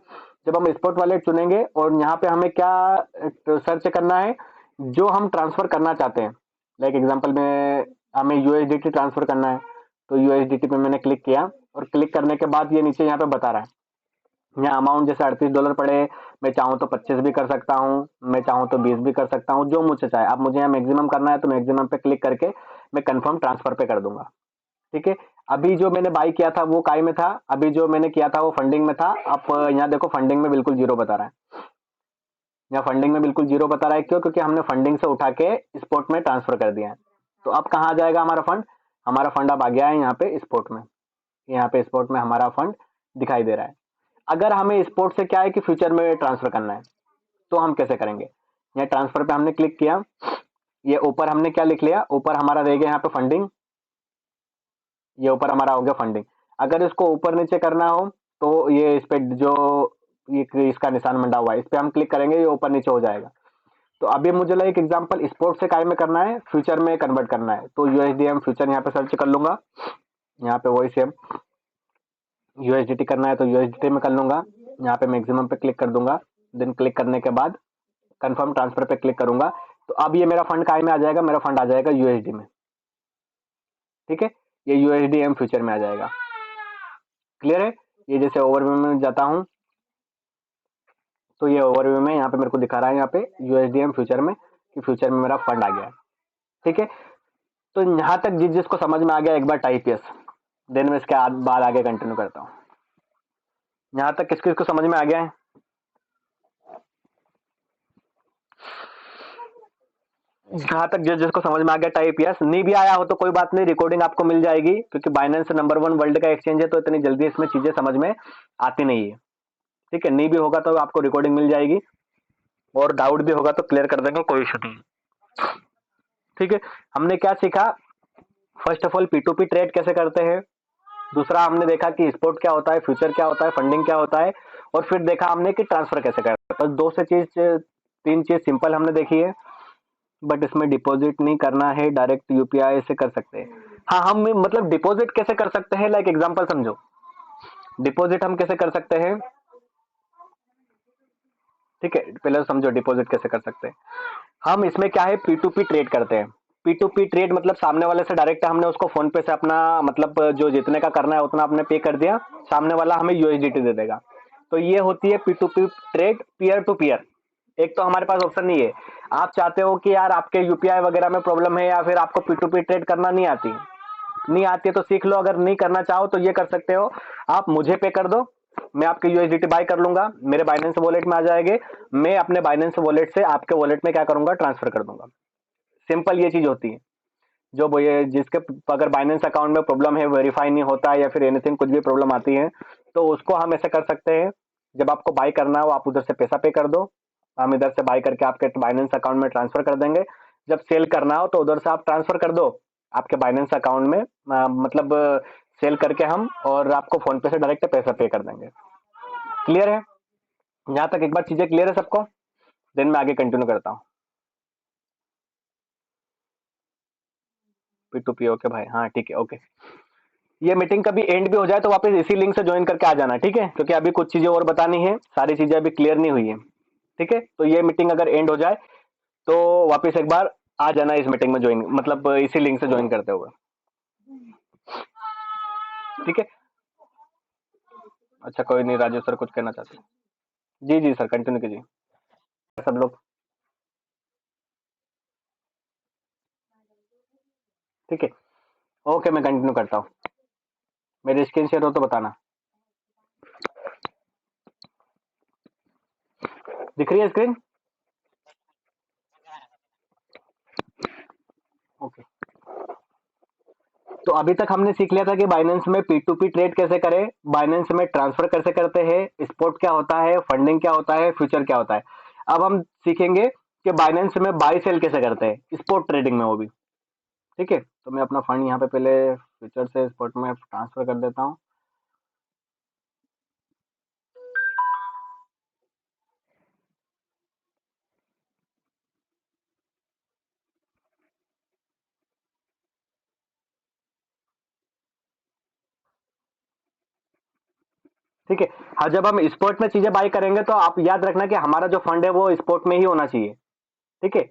जब हम स्पॉट वॉलेट चुनेंगे और यहाँ पे हमें क्या सर्च करना है, जो हम ट्रांसफर करना चाहते हैं। लाइक एग्जांपल में हमें USDT ट्रांसफर करना है, तो USDT पे मैंने क्लिक किया और क्लिक करने के बाद ये नीचे यहाँ पे बता रहा है, यहाँ अमाउंट जैसे $38 पड़े, मैं चाहूँ तो 25 भी कर सकता हूँ, मैं चाहूँ तो 20 भी कर सकता हूँ, जो मुझे चाहे। अब मुझे यहाँ मैक्सिमम करना है तो मैक्सिमम पे क्लिक करके मैं कंफर्म ट्रांसफर पे कर दूंगा। ठीक है, अभी जो मैंने बाई किया था वो काय में था, अभी जो मैंने किया था वो फंडिंग में था। अब यहाँ देखो फंडिंग में बिल्कुल जीरो बता रहा है, यहाँ फंडिंग में बिल्कुल जीरो बता रहा है। क्यों, क्योंकि हमने फंडिंग से उठा के स्पॉट में ट्रांसफर कर दिया है। तो अब कहाँ आ जाएगा हमारा फंड, हमारा फंड अब आ गया है यहाँ पे स्पॉट में, यहाँ पे स्पॉट में हमारा फंड दिखाई दे रहा है। अगर हमें स्पॉट से क्या है कि फ्यूचर में ट्रांसफर करना है तो हम कैसे करेंगे, यहाँ ट्रांसफर पे हमने क्लिक किया, ये ऊपर हमने क्या लिख लिया, ऊपर हमारा रह गया यहाँ पे फंडिंग, ये ऊपर हमारा हो गया फंडिंग। अगर इसको ऊपर नीचे करना हो तो ये इस पे जो ये इसका निशान मंडा हुआ है इस पे हम क्लिक करेंगे, ये ऊपर नीचे हो जाएगा। तो अभी मुझे एक एग्जांपल स्पोर्ट से काय में करना है, फ्यूचर में कन्वर्ट करना है, तो USDM फ्यूचर यहाँ पे सर्च कर लूंगा, यहाँ पे वही सेम USDT करना है तो USDT में कर लूंगा, यहाँ पे मैक्सिमम पे क्लिक कर दूंगा। देन क्लिक करने के बाद कंफर्म ट्रांसफर पे क्लिक करूंगा, तो अब ये मेरा फंड काय में आ जाएगा, मेरा फंड आ जाएगा USD में। ठीक है, ये USDM फ्यूचर में आ जाएगा। क्लियर है, ये जैसे ओवरव्यू में जाता हूँ तो ये ओवरव्यू में यहाँ पे मेरे को दिखा रहा है यहाँ पे USDM फ्यूचर में कि फ्यूचर में मेरा फंड आ गया है। ठीक है, तो यहाँ तक जिसको समझ में आ गया एक बार टाइप यस, देन मैं इसके बाद आगे कंटिन्यू करता हूँ। यहाँ तक किस किस को समझ में आ गया है, यहाँ तक जिसको समझ में आ गया टाइप यस, नहीं भी आया हो तो कोई बात नहीं, रिकॉर्डिंग आपको मिल जाएगी क्योंकि बाइनेंस नंबर 1 वर्ल्ड का एक्सचेंज है तो इतनी जल्दी इसमें चीजें समझ में आती नहीं है। ठीक है, नहीं भी होगा तो आपको रिकॉर्डिंग मिल जाएगी, और डाउट भी होगा तो क्लियर कर देंगे, कोई इशू नहीं। ठीक है, हमने क्या सीखा, first of all P2P trade कैसे करते हैं, दूसरा हमने देखा कि स्पॉट क्या होता है, फ्यूचर क्या होता है, फंडिंग क्या होता है, और फिर देखा हमने कि ट्रांसफर कैसे करते हैं। बस 3 चीज सिंपल हमने देखी है, बट इसमें डिपॉजिट नहीं करना है, डायरेक्ट UPI से कर सकते हैं। हाँ, हम मतलब डिपॉजिट कैसे कर सकते हैं, लाइक एग्जांपल समझो, डिपॉजिट हम कैसे कर सकते हैं। ठीक है, पहले तो समझो डिपॉजिट कैसे कर सकते हैं। हम इसमें क्या है P2P ट्रेड करते हैं। P2P ट्रेड मतलब सामने वाले से डायरेक्ट हमने उसको फोन पे से अपना मतलब जो जितने का करना है उतना आपने पे कर दिया, सामने वाला हमें USDT दे देगा। तो ये होती है P2P trade, peer to peer. एक तो हमारे पास ऑप्शन नहीं है, आप चाहते हो कि यार आपके UPI वगैरह में प्रॉब्लम है या फिर आपको P2P ट्रेड करना नहीं आती है तो सीख लो। अगर नहीं करना चाहो तो ये कर सकते हो, आप मुझे पे कर दो, मैं आपके USDT बाय कर लूंगा, मेरे बाइनेंस वॉलेट में आ जाएंगे, मैं अपने बाइनेंस वॉलेट से आपके वॉलेट में क्या करूंगा, ट्रांसफर कर दूंगा। सिंपल ये चीज होती है। जो वो ये जिसके अगर बाइनेंस अकाउंट में प्रॉब्लम है, वेरीफाई नहीं होता है या फिर एनीथिंग कुछ भी प्रॉब्लम आती है तो उसको हम ऐसे कर सकते हैं, जब आपको बाय करना हो आप उधर से पैसा पे कर दो, हम इधर से बाय करके आपके बाइनेंस अकाउंट में ट्रांसफर कर देंगे। जब सेल करना हो तो उधर से आप ट्रांसफर कर दो आपके बाइनेंस अकाउंट में, मतलब सेल करके हम और आपको फोन पे से डायरेक्ट पैसा पे कर देंगे। क्लियर है, यहाँ तक एक बार चीजें क्लियर है सबको, देन मैं आगे कंटिन्यू करता हूँ। P2P ओके भाई, हाँ ठीक है ओके। ये मीटिंग कभी एंड भी हो जाए तो वापस इसी लिंक से ज्वाइन करके आ जाना, ठीक है, क्योंकि अभी कुछ चीजें और बतानी है, सारी चीजें अभी क्लियर नहीं हुई है। ठीक है, तो ये मीटिंग अगर एंड हो जाए तो वापस एक बार आ जाना इस मीटिंग में ज्वाइन, मतलब इसी लिंक से ज्वाइन करते हुए। ठीक है। अच्छा कोई नहीं, राजू सर कुछ कहना चाहते हैं? जी जी सर, कंटिन्यू कीजिए सब लोग। ठीक है, ओके मैं कंटिन्यू करता हूँ। मेरी स्क्रीन शेयर हो तो बताना। दिख रही है स्क्रीन? ओके। तो अभी तक हमने सीख लिया था कि बाइनेंस में P2P ट्रेड कैसे करें, बाइनेंस में ट्रांसफर कैसे करते हैं, स्पॉट क्या होता है, फंडिंग क्या होता है, फ्यूचर क्या होता है। अब हम सीखेंगे कि बाइनेंस में बाई सेल कैसे करते हैं, स्पॉट ट्रेडिंग में वो भी। ठीक है, तो मैं अपना फंड यहाँ पे पहले फ्यूचर से स्पॉट में ट्रांसफर कर देता हूँ। ठीक है। हाँ, जब हम स्पॉट में चीजें बाई करेंगे तो आप याद रखना कि हमारा जो फंड है वो स्पॉट में ही होना चाहिए। ठीक है,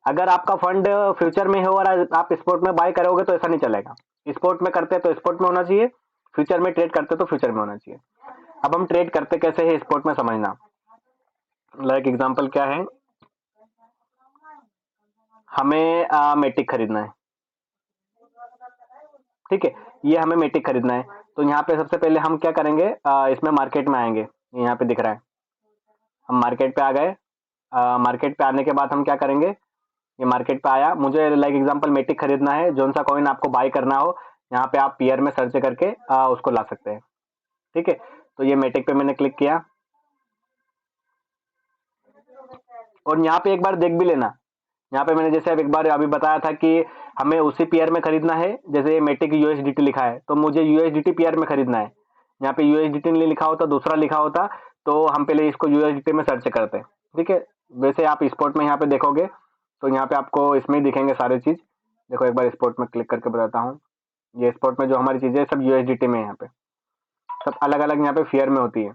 अगर आपका फंड फ्यूचर में हो और आप स्पॉट में बाय करोगे तो ऐसा नहीं चलेगा। स्पॉट में करते तो स्पॉट में होना चाहिए, फ्यूचर में ट्रेड करते तो फ्यूचर में होना चाहिए। अब हम ट्रेड करते कैसे है स्पॉट में समझना। लाइक एग्जांपल क्या है, हमें मेटिक खरीदना है। ठीक है, ये हमें मेटिक खरीदना है। तो यहाँ पे सबसे पहले हम क्या करेंगे, इसमें मार्केट में आएंगे। यहाँ पे दिख रहा है, हम मार्केट पे आ गए। मार्केट पे आने के बाद हम क्या करेंगे, ये मार्केट पे आया, मुझे लाइक एग्जांपल मेटिक खरीदना है, जोन सा कॉइन आपको बाय करना हो यहाँ पे आप पीयर में सर्च करके उसको ला सकते हैं। ठीक है, तो ये मेटिक पे मैंने क्लिक किया और यहाँ पे एक बार देख भी लेना। यहाँ पे मैंने जैसे अब एक बार अभी बताया था कि हमें उसी पीयर में खरीदना है, जैसे मेटिक यूएसडीटी लिखा है तो मुझे यूएसडीटी पीयर में खरीदना है। यहाँ पे यूएसडीटी नहीं लिखा होता, दूसरा लिखा होता, तो हम पहले इसको यूएसडीटी में सर्च करते हैं। ठीक है, वैसे आप स्पॉट में यहाँ पे देखोगे तो यहाँ पे आपको इसमें ही दिखेंगे सारी चीज। देखो एक बार स्पॉट में क्लिक करके बताता हूँ। ये स्पॉट में जो हमारी चीजें सब यूएसडीटी में है, यहाँ पे सब अलग अलग यहाँ पे फेयर में होती है।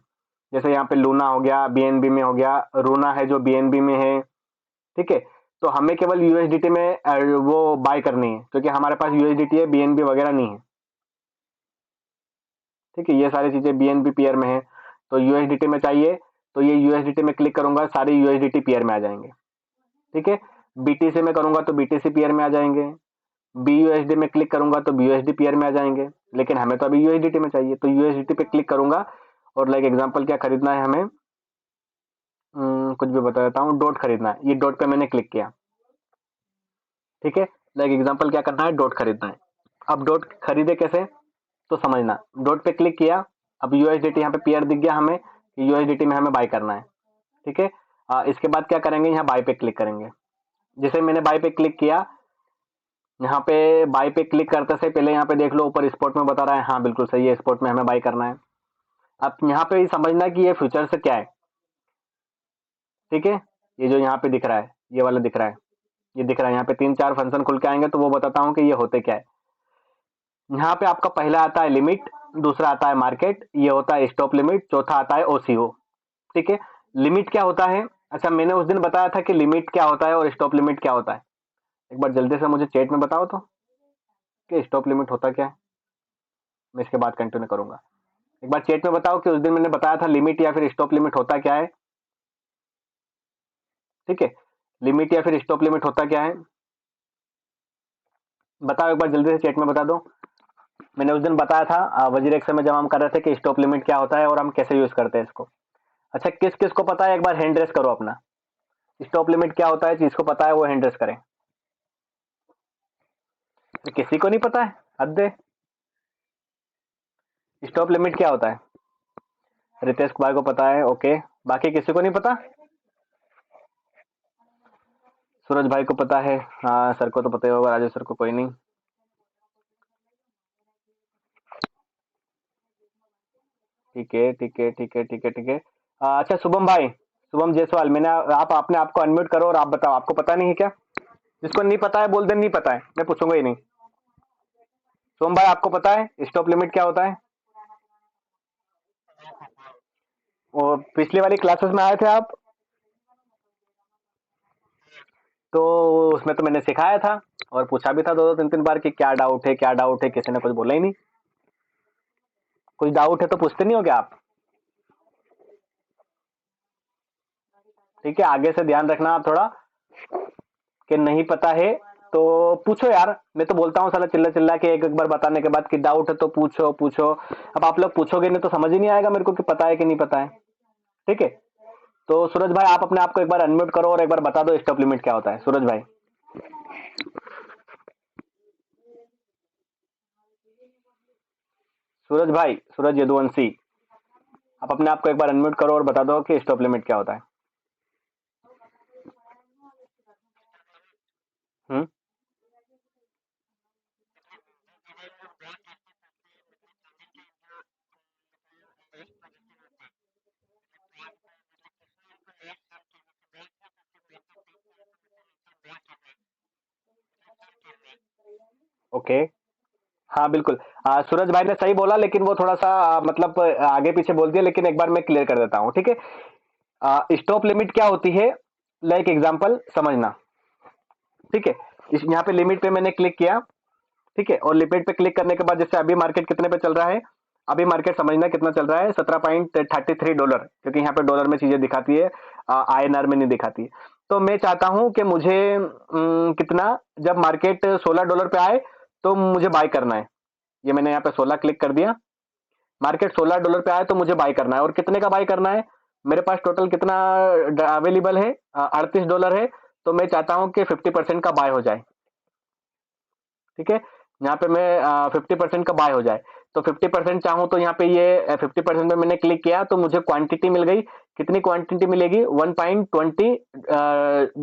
जैसे यहाँ पे लूना हो गया, बीएनबी में हो गया, रूना है जो बीएनबी में है। ठीक है, तो हमें केवल यूएसडीटी में वो बाय करनी है, क्योंकि हमारे पास यूएसडीटी है, बीएनबी वगैरह नहीं है। ठीक है, ये सारी चीजें बीएनबी पेयर में है, तो यूएसडीटी में चाहिए तो ये यूएसडीटी में क्लिक करूंगा, सारी यूएसडीटी पेयर में आ जाएंगे। ठीक है, बीटीसी में करूंगा तो बीटीसी पेयर में आ जाएंगे, बीयूएसडी में क्लिक करूंगा तो बीयूएसडी पेयर में आ जाएंगे, लेकिन हमें तो अभी यूएसडीटी में चाहिए तो यूएसडीटी पे क्लिक करूंगा। और लाइक एग्जांपल क्या खरीदना है हमें, कुछ भी बता देता हूँ, डॉट खरीदना है, ये डॉट पे मैंने क्लिक किया। ठीक है, लाइक एग्जांपल क्या करना है, डॉट खरीदना है। अब डॉट खरीदे कैसे तो समझना, डॉट पे क्लिक किया, अब यूएसडीटी यहाँ पे पेयर दिख गया हमें कि यूएसडीटी में हमें बाय करना है। ठीक है, इसके बाद क्या करेंगे, यहाँ बाय पे क्लिक करेंगे। जैसे मैंने बाय पे क्लिक किया, यहाँ पे बाय पे क्लिक करते से पहले यहाँ पे देख लो ऊपर स्पॉट में बता रहा है, हाँ बिल्कुल सही है, स्पॉट में हमें बाय करना है। अब यहाँ पे समझना कि ये फ्यूचर से क्या है। ठीक है, ये जो यहाँ पे दिख रहा है, ये वाला दिख रहा है, ये दिख रहा है, यहाँ पे 3-4 फंक्शन खुल के आएंगे तो वो बताता हूँ कि ये होते क्या है। यहाँ पे आपका पहला आता है लिमिट, दूसरा आता है मार्केट, ये होता है स्टॉप लिमिट, चौथा आता है ओसीओ। ठीक है, लिमिट क्या होता है, अच्छा मैंने उस दिन बताया था कि लिमिट क्या होता है और स्टॉप लिमिट क्या होता है। एक बार जल्दी से मुझे चैट में बताओ तो कि स्टॉप लिमिट होता क्या है, मैं इसके बाद कंटिन्यू करूंगा। एक बार चैट में बताओ कि उस दिन मैंने बताया था लिमिट या फिर स्टॉप लिमिट होता क्या है। ठीक है, लिमिट या फिर स्टॉप लिमिट होता क्या है, बताओ एक बार जल्दी से चैट में बता दो। मैंने उस दिन बताया था वजीर एक्स में जब हम कर रहे थे कि स्टॉप लिमिट क्या होता है और हम कैसे यूज करते हैं इसको। अच्छा किस किस को पता है, एक बार हैंड रेस करो अपना, स्टॉप लिमिट क्या होता है जिसको पता है वो हैंड रेस करें। तो किसी को नहीं पता है, हद है। स्टॉप लिमिट क्या होता है, रितेश कुमार को पता है, ओके, बाकी किसी को नहीं पता। सूरज भाई को पता है, हाँ सर को तो पता ही होगा, राजू सर को कोई नहीं। ठीक है ठीक है ठीक है ठीक है ठीक है। अच्छा शुभम भाई, शुभम जायसवाल, मैंने आप आपने आपको अनम्यूट करो और आप बताओ, आपको पता नहीं है क्या? जिसको नहीं पता है बोल दे नहीं पता है, मैं पूछूंगा ही नहीं। शुभम भाई आपको पता है स्टॉप लिमिट क्या होता है? वो पिछली वाली क्लासेस में आए थे आप, तो उसमें तो मैंने सिखाया था और पूछा भी था 2-2 3-3 बार कि क्या डाउट है क्या डाउट है, किसी ने कुछ बोला ही नहीं। कुछ डाउट है तो पूछते नहीं हो क्या आप? ठीक है, आगे से ध्यान रखना आप थोड़ा, कि नहीं पता है तो पूछो यार। मैं तो बोलता हूँ साला चिल्ला चिल्ला के एक एक बार बताने के बाद कि डाउट है तो पूछो पूछो। अब आप लोग पूछोगे नहीं तो समझ ही नहीं आएगा मेरे को कि पता है कि नहीं पता है। ठीक है, तो सूरज भाई आप अपने आप को एक बार अनम्यूट करो और एक बार बता दो स्टॉप लिमिट क्या होता है। सूरज भाई, सूरज भाई, सूरज यदुवंशी, आप अपने आप को एक बार अनम्यूट करो और बता दो कि स्टॉप लिमिट क्या होता है। हम्म, ओके, हाँ बिल्कुल। सूरज भाई ने सही बोला, लेकिन वो थोड़ा सा मतलब आगे पीछे बोल दिया, लेकिन एक बार मैं क्लियर कर देता हूँ। ठीक है, स्टॉप लिमिट क्या होती है, लाइक एग्जांपल समझना। ठीक है, इस यहाँ पे लिमिट पे मैंने क्लिक किया। ठीक है, और लिमिट पे क्लिक करने के बाद जैसे अभी मार्केट कितने पे चल रहा है, अभी मार्केट समझना कितना चल रहा है, $17.33, क्योंकि यहाँ पे डॉलर में चीजें दिखाती है, INR में नहीं दिखाती है। तो मैं चाहता हूं कि मुझे कितना, जब मार्केट $16 पे आए तो मुझे बाय करना है। ये मैंने यहाँ पे 16 क्लिक कर दिया। मार्केट $16 पे आए तो मुझे बाय करना है, और कितने का बाय करना है, मेरे पास टोटल कितना अवेलेबल है, $38 है। तो मैं चाहता हूं कि 50% का बाय हो जाए। ठीक है, यहाँ पे मैं 50% का बाय हो जाए, तो 50% चाहूँ तो यहाँ पे ये 50% पे मैंने क्लिक किया तो मुझे क्वांटिटी मिल गई। कितनी क्वांटिटी मिलेगी, 1.20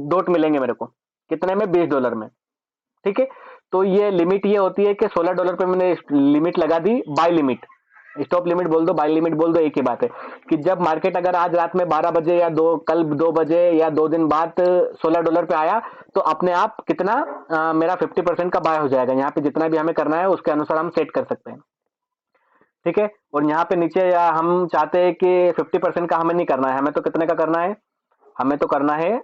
डॉट मिलेंगे मेरे को, कितने में, $20 में। ठीक है, तो ये लिमिट ये होती है कि $16 पे मैंने लिमिट लगा दी, बाय लिमिट। स्टॉप लिमिट बोल दो, बाय लिमिट बोल दो, एक ही बात है। कि जब मार्केट अगर आज रात में 12 बजे या कल 2 बजे या 2 दिन बाद $16 पे आया, तो अपने आप कितना, मेरा 50% का बाय हो जाएगा। यहाँ पे जितना भी हमें करना है उसके अनुसार हम सेट कर सकते हैं। ठीक है, और यहाँ पे नीचे या हम चाहते हैं कि 50% का हमें नहीं करना है, हमें तो कितने का करना है, हमें तो करना है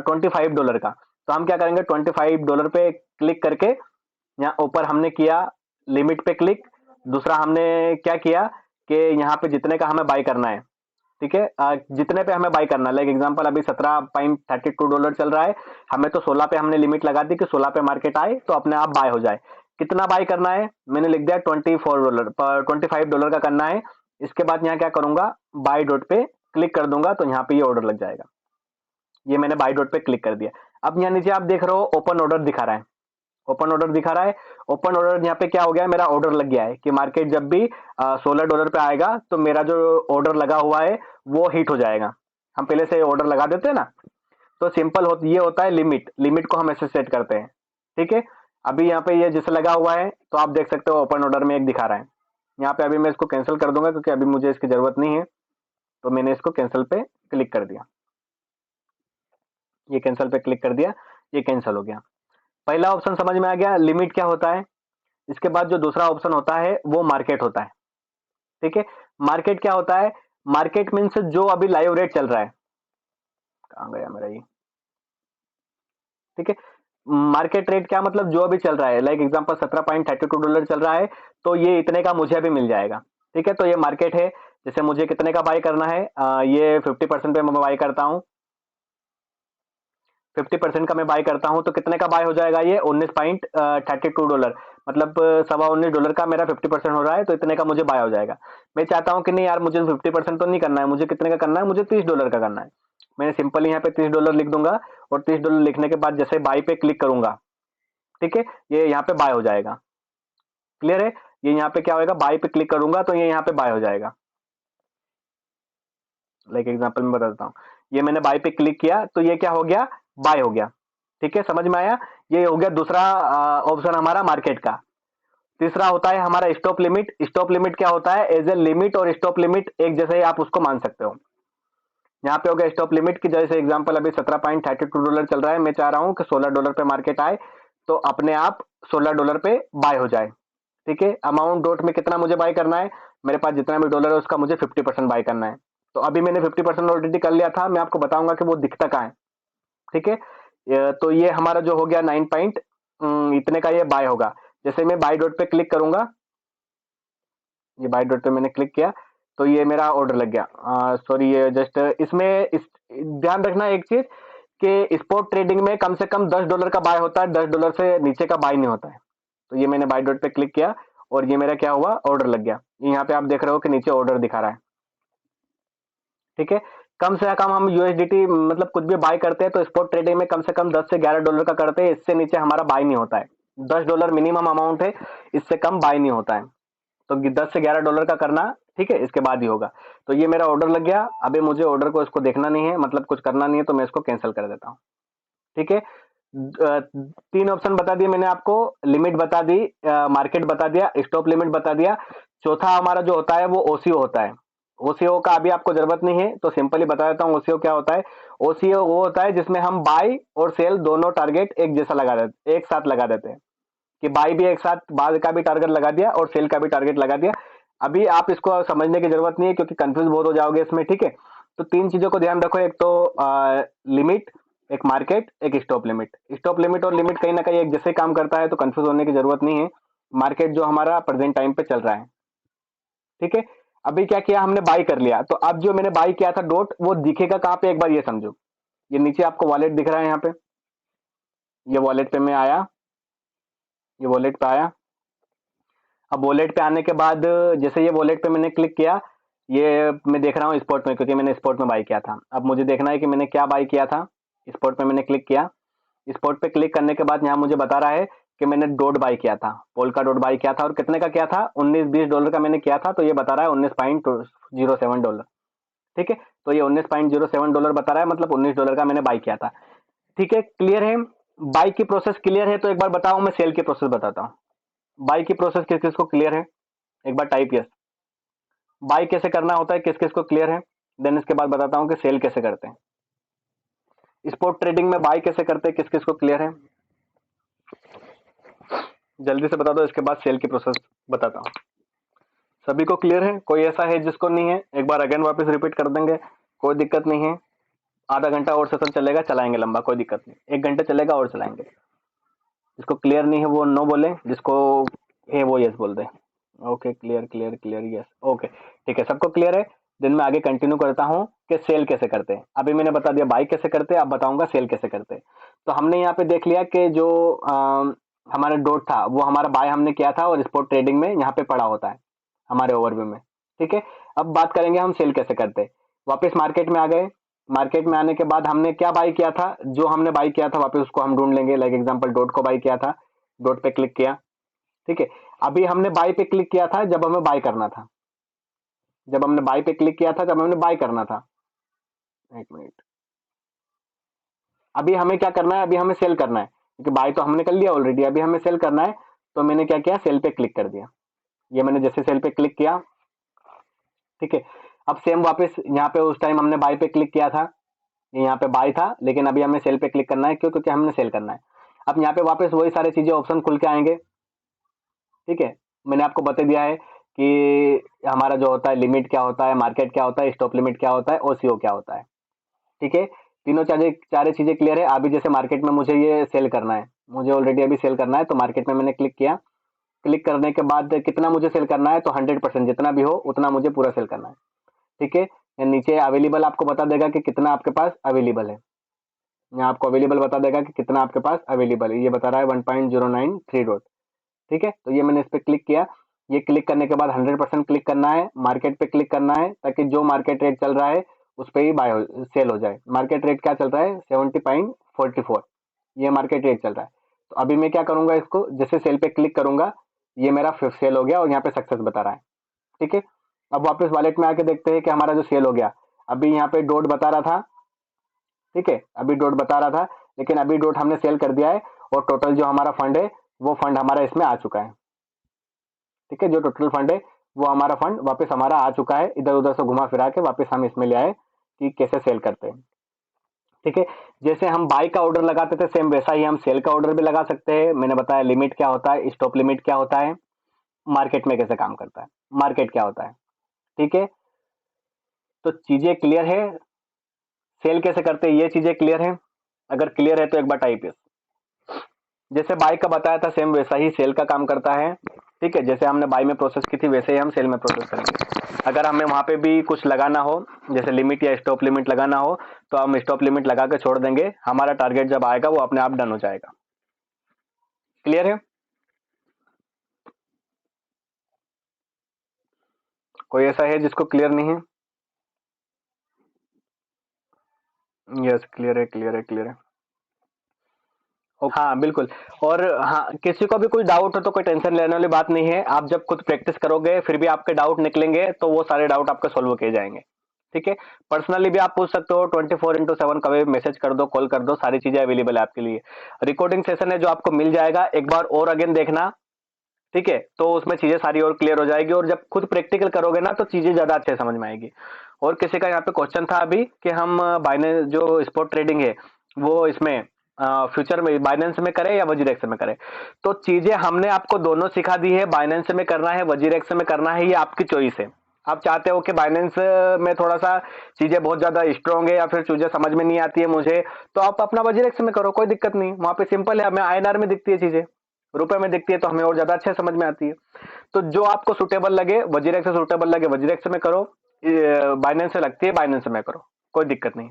$25 का। तो हम क्या करेंगे, $25 पे क्लिक करके यहाँ ऊपर हमने किया लिमिट पे क्लिक। दूसरा हमने क्या किया कि यहाँ पे जितने का हमें बाय करना है। ठीक है, जितने पे हमें बाय करना है, लाइक एग्जांपल अभी $17.32 चल रहा है, हमें तो 16 पे हमने लिमिट लगा दी कि 16 पे मार्केट आए तो अपने आप बाय हो जाए। कितना बाय करना है, मैंने लिख दिया $25 का करना है। इसके बाद यहाँ क्या करूंगा, बाय डॉट पे क्लिक कर दूंगा तो यहाँ पे ये ऑर्डर लग जाएगा। ये मैंने बाय डॉट पे क्लिक कर दिया। अब यहाँ नीचे आप देख रहे हो ओपन ऑर्डर दिखा रहा है, ओपन ऑर्डर दिखा रहा है। ओपन ऑर्डर यहाँ पे क्या हो गया, मेरा ऑर्डर लग गया है कि मार्केट जब भी $16 पे आएगा तो मेरा जो ऑर्डर लगा हुआ है वो हिट हो जाएगा। हम पहले से ऑर्डर लगा देते हैं ना, तो सिंपल ये होता है लिमिट। लिमिट को हम ऐसे सेट करते हैं। ठीक है, अभी यहाँ पे ये जैसे लगा हुआ है तो आप देख सकते हो ओपन ऑर्डर में एक दिखा रहा है। यहाँ पे अभी मैं इसको कैंसिल कर दूंगा क्योंकि अभी मुझे इसकी जरूरत नहीं है, तो मैंने इसको कैंसिल पे क्लिक कर दिया। ये कैंसिल पे क्लिक कर दिया, ये कैंसिल हो गया। पहला ऑप्शन समझ में आ गया, लिमिट क्या होता है। इसके बाद जो दूसरा ऑप्शन होता है वो मार्केट होता है। ठीक है, मार्केट क्या होता है, मार्केट मीन्स जो अभी लाइव रेट चल रहा है। कहाँ गया मेरा ये, ठीक है, मार्केट रेट क्या मतलब जो अभी चल रहा है, लाइक एग्जांपल $17.32 चल रहा है, तो ये इतने का मुझे अभी मिल जाएगा। ठीक है, तो ये मार्केट है। जैसे मुझे कितने का बाय करना है, ये 50% पे मैं बाय करता हूँ, 50% का मैं बाय करता हूं तो कितने का बाय हो जाएगा, ये $19.32, मतलब $19.25 का मेरा 50% हो रहा है, तो इतने का मुझे बाय हो जाएगा। मैं चाहता हूं कि नहीं यार मुझे 50% तो नहीं करना है, मुझे कितने का करना है, मुझे $30 का करना है। मैंने सिंपल यहाँ पे $30 लिख दूंगा, और $30 लिखने के बाद जैसे बाय पे क्लिक करूंगा, ठीक है, ये यहाँ पे बाय हो जाएगा। क्लियर है, ये यहाँ पे क्या होगा, बाय पे क्लिक करूंगा तो ये यहाँ पे बाय हो जाएगा। लाइक एग्जांपल में बताता हूँ, ये मैंने बाय पे क्लिक किया तो ये क्या हो गया, बाय हो गया। ठीक है, समझ में आया। ये हो गया दूसरा ऑप्शन हमारा मार्केट का। तीसरा होता है हमारा स्टॉप लिमिट। स्टॉप लिमिट क्या होता है, एज ए लिमिट और स्टॉप लिमिट एक जैसे ही आप उसको मान सकते हो। यहाँ पे हो गया स्टॉप लिमिट की, जैसे एग्जांपल अभी $17.32 चल रहा है, मैं चाह रहा हूँ कि $16 पे मार्केट आए तो अपने आप $16 पे बाय हो जाए। ठीक है, अमाउंट डॉट में कितना मुझे बाय करना है, मेरे पास जितना भी डॉलर है उसका मुझे 50% बाय करना है। तो अभी मैंने 50% ऑलरेडी कर लिया था, मैं आपको बताऊंगा कि वो दिखता कहाँ है। ठीक है, तो ये हमारा जो हो गया 9 पॉइंट इतने का ये बाय होगा। जैसे मैं बाय डॉट पे क्लिक करूंगा, ये बाय डॉट पे मैंने क्लिक किया तो ये मेरा ऑर्डर लग गया। सॉरी, ये जस्ट इसमें ध्यान रखना एक चीज कि स्पॉट ट्रेडिंग में कम से कम $10 का बाय होता है, $10 से नीचे का बाय नहीं होता है। तो ये मैंने बाय डॉट पे क्लिक किया और ये मेरा क्या हुआ, ऑर्डर लग गया। यहाँ पे आप देख रहे हो कि नीचे ऑर्डर दिखा रहा है। ठीक है, कम से कम हम यूएसडीटी मतलब कुछ भी बाय करते हैं तो स्पॉट ट्रेडिंग में कम से कम $10 से $11 का करते हैं, इससे नीचे हमारा बाय नहीं होता है। $10 मिनिमम अमाउंट है, इससे कम बाय नहीं होता है। तो $10 से $11 का करना, ठीक है, इसके बाद ही होगा। तो ये मेरा ऑर्डर लग गया। अभी मुझे ऑर्डर को इसको देखना नहीं है, मतलब कुछ करना नहीं है, तो मैं इसको कैंसिल कर देता हूँ। ठीक है, 3 ऑप्शन बता दिए मैंने आपको, लिमिट बता दी, मार्केट बता दिया, स्टॉप लिमिट बता दिया। चौथा हमारा जो होता है वो ओसीओ होता है। ओसीओ का अभी आपको जरूरत नहीं है, तो सिंपली बता देता हूँ ओसीओ क्या होता है। ओसीओ वो होता है जिसमें हम बाय और सेल दोनों टारगेट एक जैसा लगा देते, एक साथ लगा देते हैं, कि बाय भी एक साथ बाय का भी टारगेट लगा दिया और सेल का भी टारगेट लगा दिया। अभी आप इसको समझने की जरूरत नहीं है क्योंकि कंफ्यूज बहुत हो जाओगे इसमें। ठीक है, तो 3 चीजों को ध्यान रखो, एक तो लिमिट, एक मार्केट, एक स्टॉप लिमिट। स्टॉप लिमिट और लिमिट कहीं ना कहीं एक जैसे काम करता है, तो कंफ्यूज होने की जरूरत नहीं है। मार्केट जो हमारा प्रेजेंट टाइम पे चल रहा है। ठीक है, अभी क्या किया हमने, बाय कर लिया। तो अब जो मैंने बाय किया था डॉट, वो दिखेगा कहाँ पे, एक बार ये समझो। ये नीचे आपको वॉलेट दिख रहा है, यहाँ पे ये वॉलेट पे मैं आया, ये वॉलेट पे आया। अब वॉलेट पे आने के बाद जैसे ये वॉलेट पे मैंने क्लिक किया, ये मैं देख रहा हूँ स्पॉट में, क्योंकि मैंने स्पॉट में बाय किया था। अब मुझे देखना है कि मैंने क्या बाय किया था। स्पॉट पे मैंने क्लिक किया। स्पॉट पे क्लिक करने के बाद यहाँ मुझे बता रहा है कि मैंने डॉट बाय किया था, पोल्का डॉट बाय किया था। और कितने का किया था, $19-20 का मैंने किया था। तो ये बता रहा है $19.07। ठीक है, तो ये $19.07 बता रहा है, मतलब $19 का मैंने बाय किया था। ठीक है, क्लियर है, बाय की प्रोसेस क्लियर है। तो एक बार बताओ, मैं सेल की प्रोसेस बताता हूँ। बाय की प्रोसेस किस किस को क्लियर है, एक बार टाइप यस। बाय कैसे करना होता है किस किस को क्लियर है। देन इसके बाद बताता हूँ कि सेल कैसे करते हैं। स्पॉट ट्रेडिंग में बाय कैसे करते हैं किस किस को क्लियर है, जल्दी से बता दो। इसके बाद सेल की प्रोसेस बताता हूँ। सभी को क्लियर है, कोई ऐसा है जिसको नहीं है, एक बार अगेन वापस रिपीट कर देंगे, कोई दिक्कत नहीं है। आधा घंटा और सेशन चलेगा, चलाएंगे लंबा, कोई दिक्कत नहीं, 1 घंटे चलेगा और चलाएंगे। जिसको क्लियर नहीं है वो नो बोले, जिसको है वो यस बोल दे। Okay, clear clear clear, yes, okay, ठीक है, सबको क्लियर है। दिन में आगे कंटिन्यू करता हूँ कि सेल कैसे करते हैं। अभी मैंने बता दिया बाय कैसे करते हैं, अब बताऊंगा सेल कैसे करते हैं। तो हमने यहाँ पे देख लिया कि जो हमारा डॉट था वो हमारा बाय हमने किया था, और स्पॉट ट्रेडिंग में यहाँ पे पड़ा होता है हमारे ओवरव्यू में। ठीक है, अब बात करेंगे हम सेल कैसे करते हैं। वापस मार्केट में आ गए। मार्केट में आने के बाद हमने क्या बाय किया था, जो हमने बाय किया था वापस उसको हम ढूंढ लेंगे। लाइक एग्जांपल डॉट को बाय किया था, डॉट पे क्लिक किया। ठीक है, अभी हमने बाय पे क्लिक किया था जब हमें बाय करना था, जब हमने बाय पे क्लिक किया था जब हमने बाय करना था। एक मिनट, अभी हमें क्या करना है, अभी हमें सेल करना है, क्योंकि बाय तो हमने कर लिया ऑलरेडी, अभी हमें सेल करना है। तो मैंने क्या किया, सेल पे क्लिक कर दिया। ये मैंने जैसे सेल पे क्लिक किया, ठीक है, अब सेम वापस यहाँ पे उस टाइम हमने बाय पे क्लिक किया था, ये यहाँ पे बाय था, लेकिन अभी हमें सेल पे क्लिक करना है। क्यों, क्योंकि हमने सेल करना है। अब यहाँ पे वापस वही सारी चीजें ऑप्शन खुल के आएंगे। ठीक है, मैंने आपको बता दिया है कि हमारा जो होता है लिमिट क्या होता है, मार्केट क्या होता है, स्टॉप लिमिट क्या होता है, ओसीओ क्या होता है। ठीक है, तीनों चारे चीजें क्लियर है। अभी जैसे मार्केट में मुझे ये सेल करना है, मुझे ऑलरेडी अभी सेल करना है, तो मार्केट में मैंने क्लिक किया। क्लिक करने के बाद कितना मुझे सेल करना है, तो 100% जितना भी हो उतना मुझे पूरा सेल करना है। ठीक है, नीचे अवेलेबल आपको बता देगा कि कितना आपके पास अवेलेबल है। यहाँ आपको अवेलेबल बता देगा कि कितना आपके पास अवेलेबल है। ये बता रहा है 1.093 डॉट। ठीक है, तो ये मैंने इस पर क्लिक किया। ये क्लिक करने के बाद 100% क्लिक करना है, मार्केट पे क्लिक करना है, ताकि जो मार्केट रेट चल रहा है उस पर ही सेल हो जाए। मार्केट रेट क्या चल रहा है, 70.44, ये मार्केट रेट चल रहा है। तो अभी मैं क्या करूंगा, इसको जैसे सेल पे क्लिक करूंगा, ये मेरा फिफ्थ सेल हो गया और यहाँ पे सक्सेस बता रहा है। ठीक है, अब वापस वॉलेट में आके देखते हैं कि हमारा जो सेल हो गया। अभी यहाँ पे डॉट बता रहा था, ठीक है, अभी डॉट बता रहा था, लेकिन अभी डॉट हमने सेल कर दिया है, और टोटल जो हमारा फंड है वो फंड हमारा इसमें आ चुका है। ठीक है, जो टोटल फंड है वो हमारा फंड वापस हमारा आ चुका है। इधर उधर से घुमा फिरा के वापस हम इसमें ले आए कि कैसे सेल करते हैं। ठीक है, जैसे हम बाय का ऑर्डर लगाते थे, सेम वैसा ही हम सेल का ऑर्डर भी लगा सकते हैं। मैंने बताया लिमिट क्या होता है, स्टॉप लिमिट क्या होता है, मार्केट में कैसे काम करता है, मार्केट क्या होता है। ठीक है, तो चीजें क्लियर है, सेल कैसे करते हैं ये चीजें क्लियर है। अगर क्लियर है तो एक बार टाइप यस। जैसे बाय का बताया था सेम वैसा ही सेल का काम करता है। ठीक है, जैसे हमने बाई में प्रोसेस की थी वैसे ही हम सेल में प्रोसेस करेंगे। अगर हमें वहां पे भी कुछ लगाना हो, जैसे लिमिट या स्टॉप लिमिट लगाना हो, तो हम स्टॉप लिमिट लगा के छोड़ देंगे, हमारा टारगेट जब आएगा वो अपने आप डन हो जाएगा। क्लियर है? कोई ऐसा है जिसको क्लियर नहीं है? यस, क्लियर है, क्लियर है, क्लियर है। हाँ बिल्कुल। और हाँ, किसी को भी कोई डाउट हो तो कोई टेंशन लेने वाली बात नहीं है। आप जब खुद प्रैक्टिस करोगे फिर भी आपके डाउट निकलेंगे तो वो सारे डाउट आपके सोल्व किए जाएंगे। ठीक है, पर्सनली भी आप पूछ सकते हो, 24/7 कभी मैसेज कर दो, कॉल कर दो, सारी चीजें अवेलेबल है आपके लिए। रिकॉर्डिंग सेशन है जो आपको मिल जाएगा, एक बार और अगेन देखना। ठीक है, तो उसमें चीजें सारी और क्लियर हो जाएगी, और जब खुद प्रैक्टिकल करोगे ना तो चीजें ज्यादा अच्छे समझ में आएगी। और किसी का यहाँ पे क्वेश्चन था अभी कि हम बाइनेंस जो स्पॉट ट्रेडिंग है वो इसमें फ्यूचर में बाइनेंस में करें या वजीरेक्स में करें, तो चीजें हमने आपको दोनों सिखा दी है। बाइनेंस में करना है, वजीरेक्स में करना है, ये आपकी चॉइस है। आप चाहते हो कि बाइनेंस में थोड़ा सा चीजें बहुत ज्यादा स्ट्रॉन्ग है या फिर चीजें समझ में नहीं आती है मुझे, तो आप अपना वजीरेक्स में करो, कोई दिक्कत नहीं। वहां पे सिंपल है, हमें आईएनआर में दिखती है चीजें, रुपए में दिखती है, तो हमें और ज्यादा अच्छे समझ में आती है। तो जो आपको सुटेबल लगे, वजीरेक्स से सुटेबल लगे वजीरेक्स में करो, बाइनेंस से लगती है बाइनेंस में करो, कोई दिक्कत नहीं।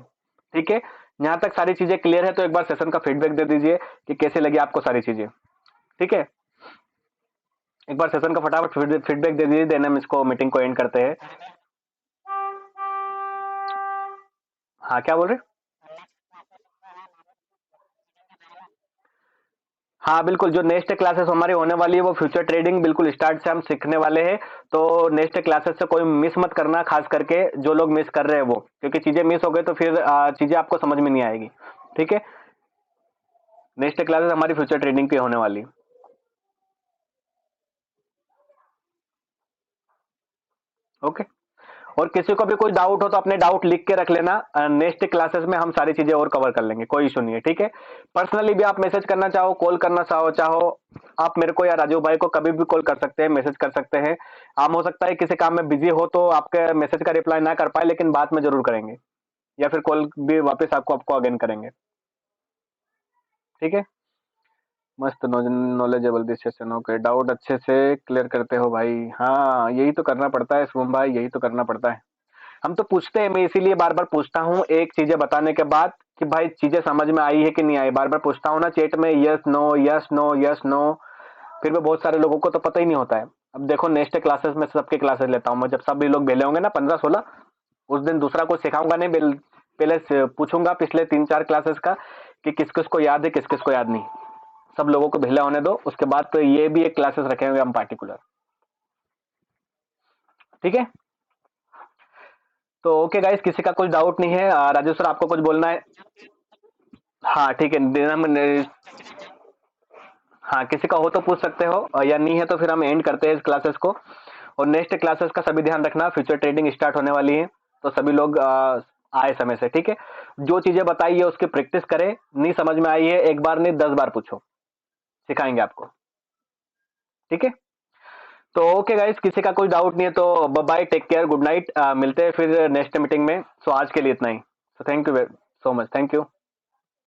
ठीक है, यहां तक सारी चीजें क्लियर है, तो एक बार सेशन का फीडबैक दे दीजिए कि कैसे लगी आपको सारी चीजें। ठीक है, एक बार सेशन का फटाफट फीडबैक दे दीजिए, देन हम इसको मीटिंग को एंड करते हैं। हाँ, क्या बोल रहे? हाँ बिल्कुल, जो नेक्स्ट क्लासेस हमारी होने वाली है वो फ्यूचर ट्रेडिंग बिल्कुल स्टार्ट से हम सीखने वाले हैं। तो नेक्स्ट क्लासेस से कोई मिस मत करना, खास करके जो लोग मिस कर रहे हैं वो, क्योंकि चीजें मिस हो गई तो फिर चीजें आपको समझ में नहीं आएगी। ठीक है, नेक्स्ट क्लासेस हमारी फ्यूचर ट्रेडिंग की होने वाली। ओके, और किसी को भी कोई डाउट हो तो अपने डाउट लिख के रख लेना, नेक्स्ट क्लासेस में हम सारी चीजें और कवर कर लेंगे, कोई इशू नहीं है। ठीक है, पर्सनली भी आप मैसेज करना चाहो, कॉल करना चाहो आप मेरे को या राजीव भाई को कभी भी कॉल कर सकते हैं, मैसेज कर सकते हैं। हम हो सकता है किसी काम में बिजी हो तो आपके मैसेज का रिप्लाई ना कर पाए, लेकिन बात में जरूर करेंगे, या फिर कॉल भी वापस आपको आपको अगेन करेंगे। ठीक है, मस्त नॉलेजेबल डिस्कशन। ओके, डाउट अच्छे से क्लियर करते हो भाई। हाँ, यही तो करना पड़ता है शुभम भाई, यही तो करना पड़ता है। हम तो पूछते हैं, मैं इसीलिए बार बार पूछता हूँ एक चीजें बताने के बाद कि भाई चीजें समझ में आई है कि नहीं आई, बार बार पूछता हूँ ना चैट में, yes no yes no yes no. फिर भी बहुत सारे लोगों को तो पता ही नहीं होता है। अब देखो, नेक्स्ट क्लासेस में सबके क्लासेस लेता हूँ मैं, जब सभी लोग भेले होंगे ना 15-16, उस दिन दूसरा कुछ सिखाऊंगा नहीं, पहले से पूछूंगा पिछले 3-4 क्लासेस का कि किस किस को याद है, किस किस को याद नहीं। सब लोगों को भेला होने दो, उसके बाद तो ये भी एक क्लासेस रखेंगे हम पार्टिकुलर। ठीक है, तो ओके गाइस, किसी का कुछ डाउट नहीं है? राजू सर, आपको कुछ बोलना है? हाँ ठीक है, हाँ किसी का हो तो पूछ सकते हो, या नहीं है तो फिर हम एंड करते हैं इस क्लासेस को। और नेक्स्ट क्लासेस का सभी ध्यान रखना, फ्यूचर ट्रेडिंग स्टार्ट होने वाली है, तो सभी लोग आए समय से। ठीक है, जो चीजें बताई है उसकी प्रैक्टिस करें, नहीं समझ में आई है एक बार नहीं 10 बार पूछो, सिखाएंगे आपको। ठीक है, तो ओके गाइस, किसी का कोई डाउट नहीं है तो bye, take care, good night, मिलते हैं फिर नेक्स्ट मीटिंग में। सो आज के लिए इतना ही। So thank you so much, thank you.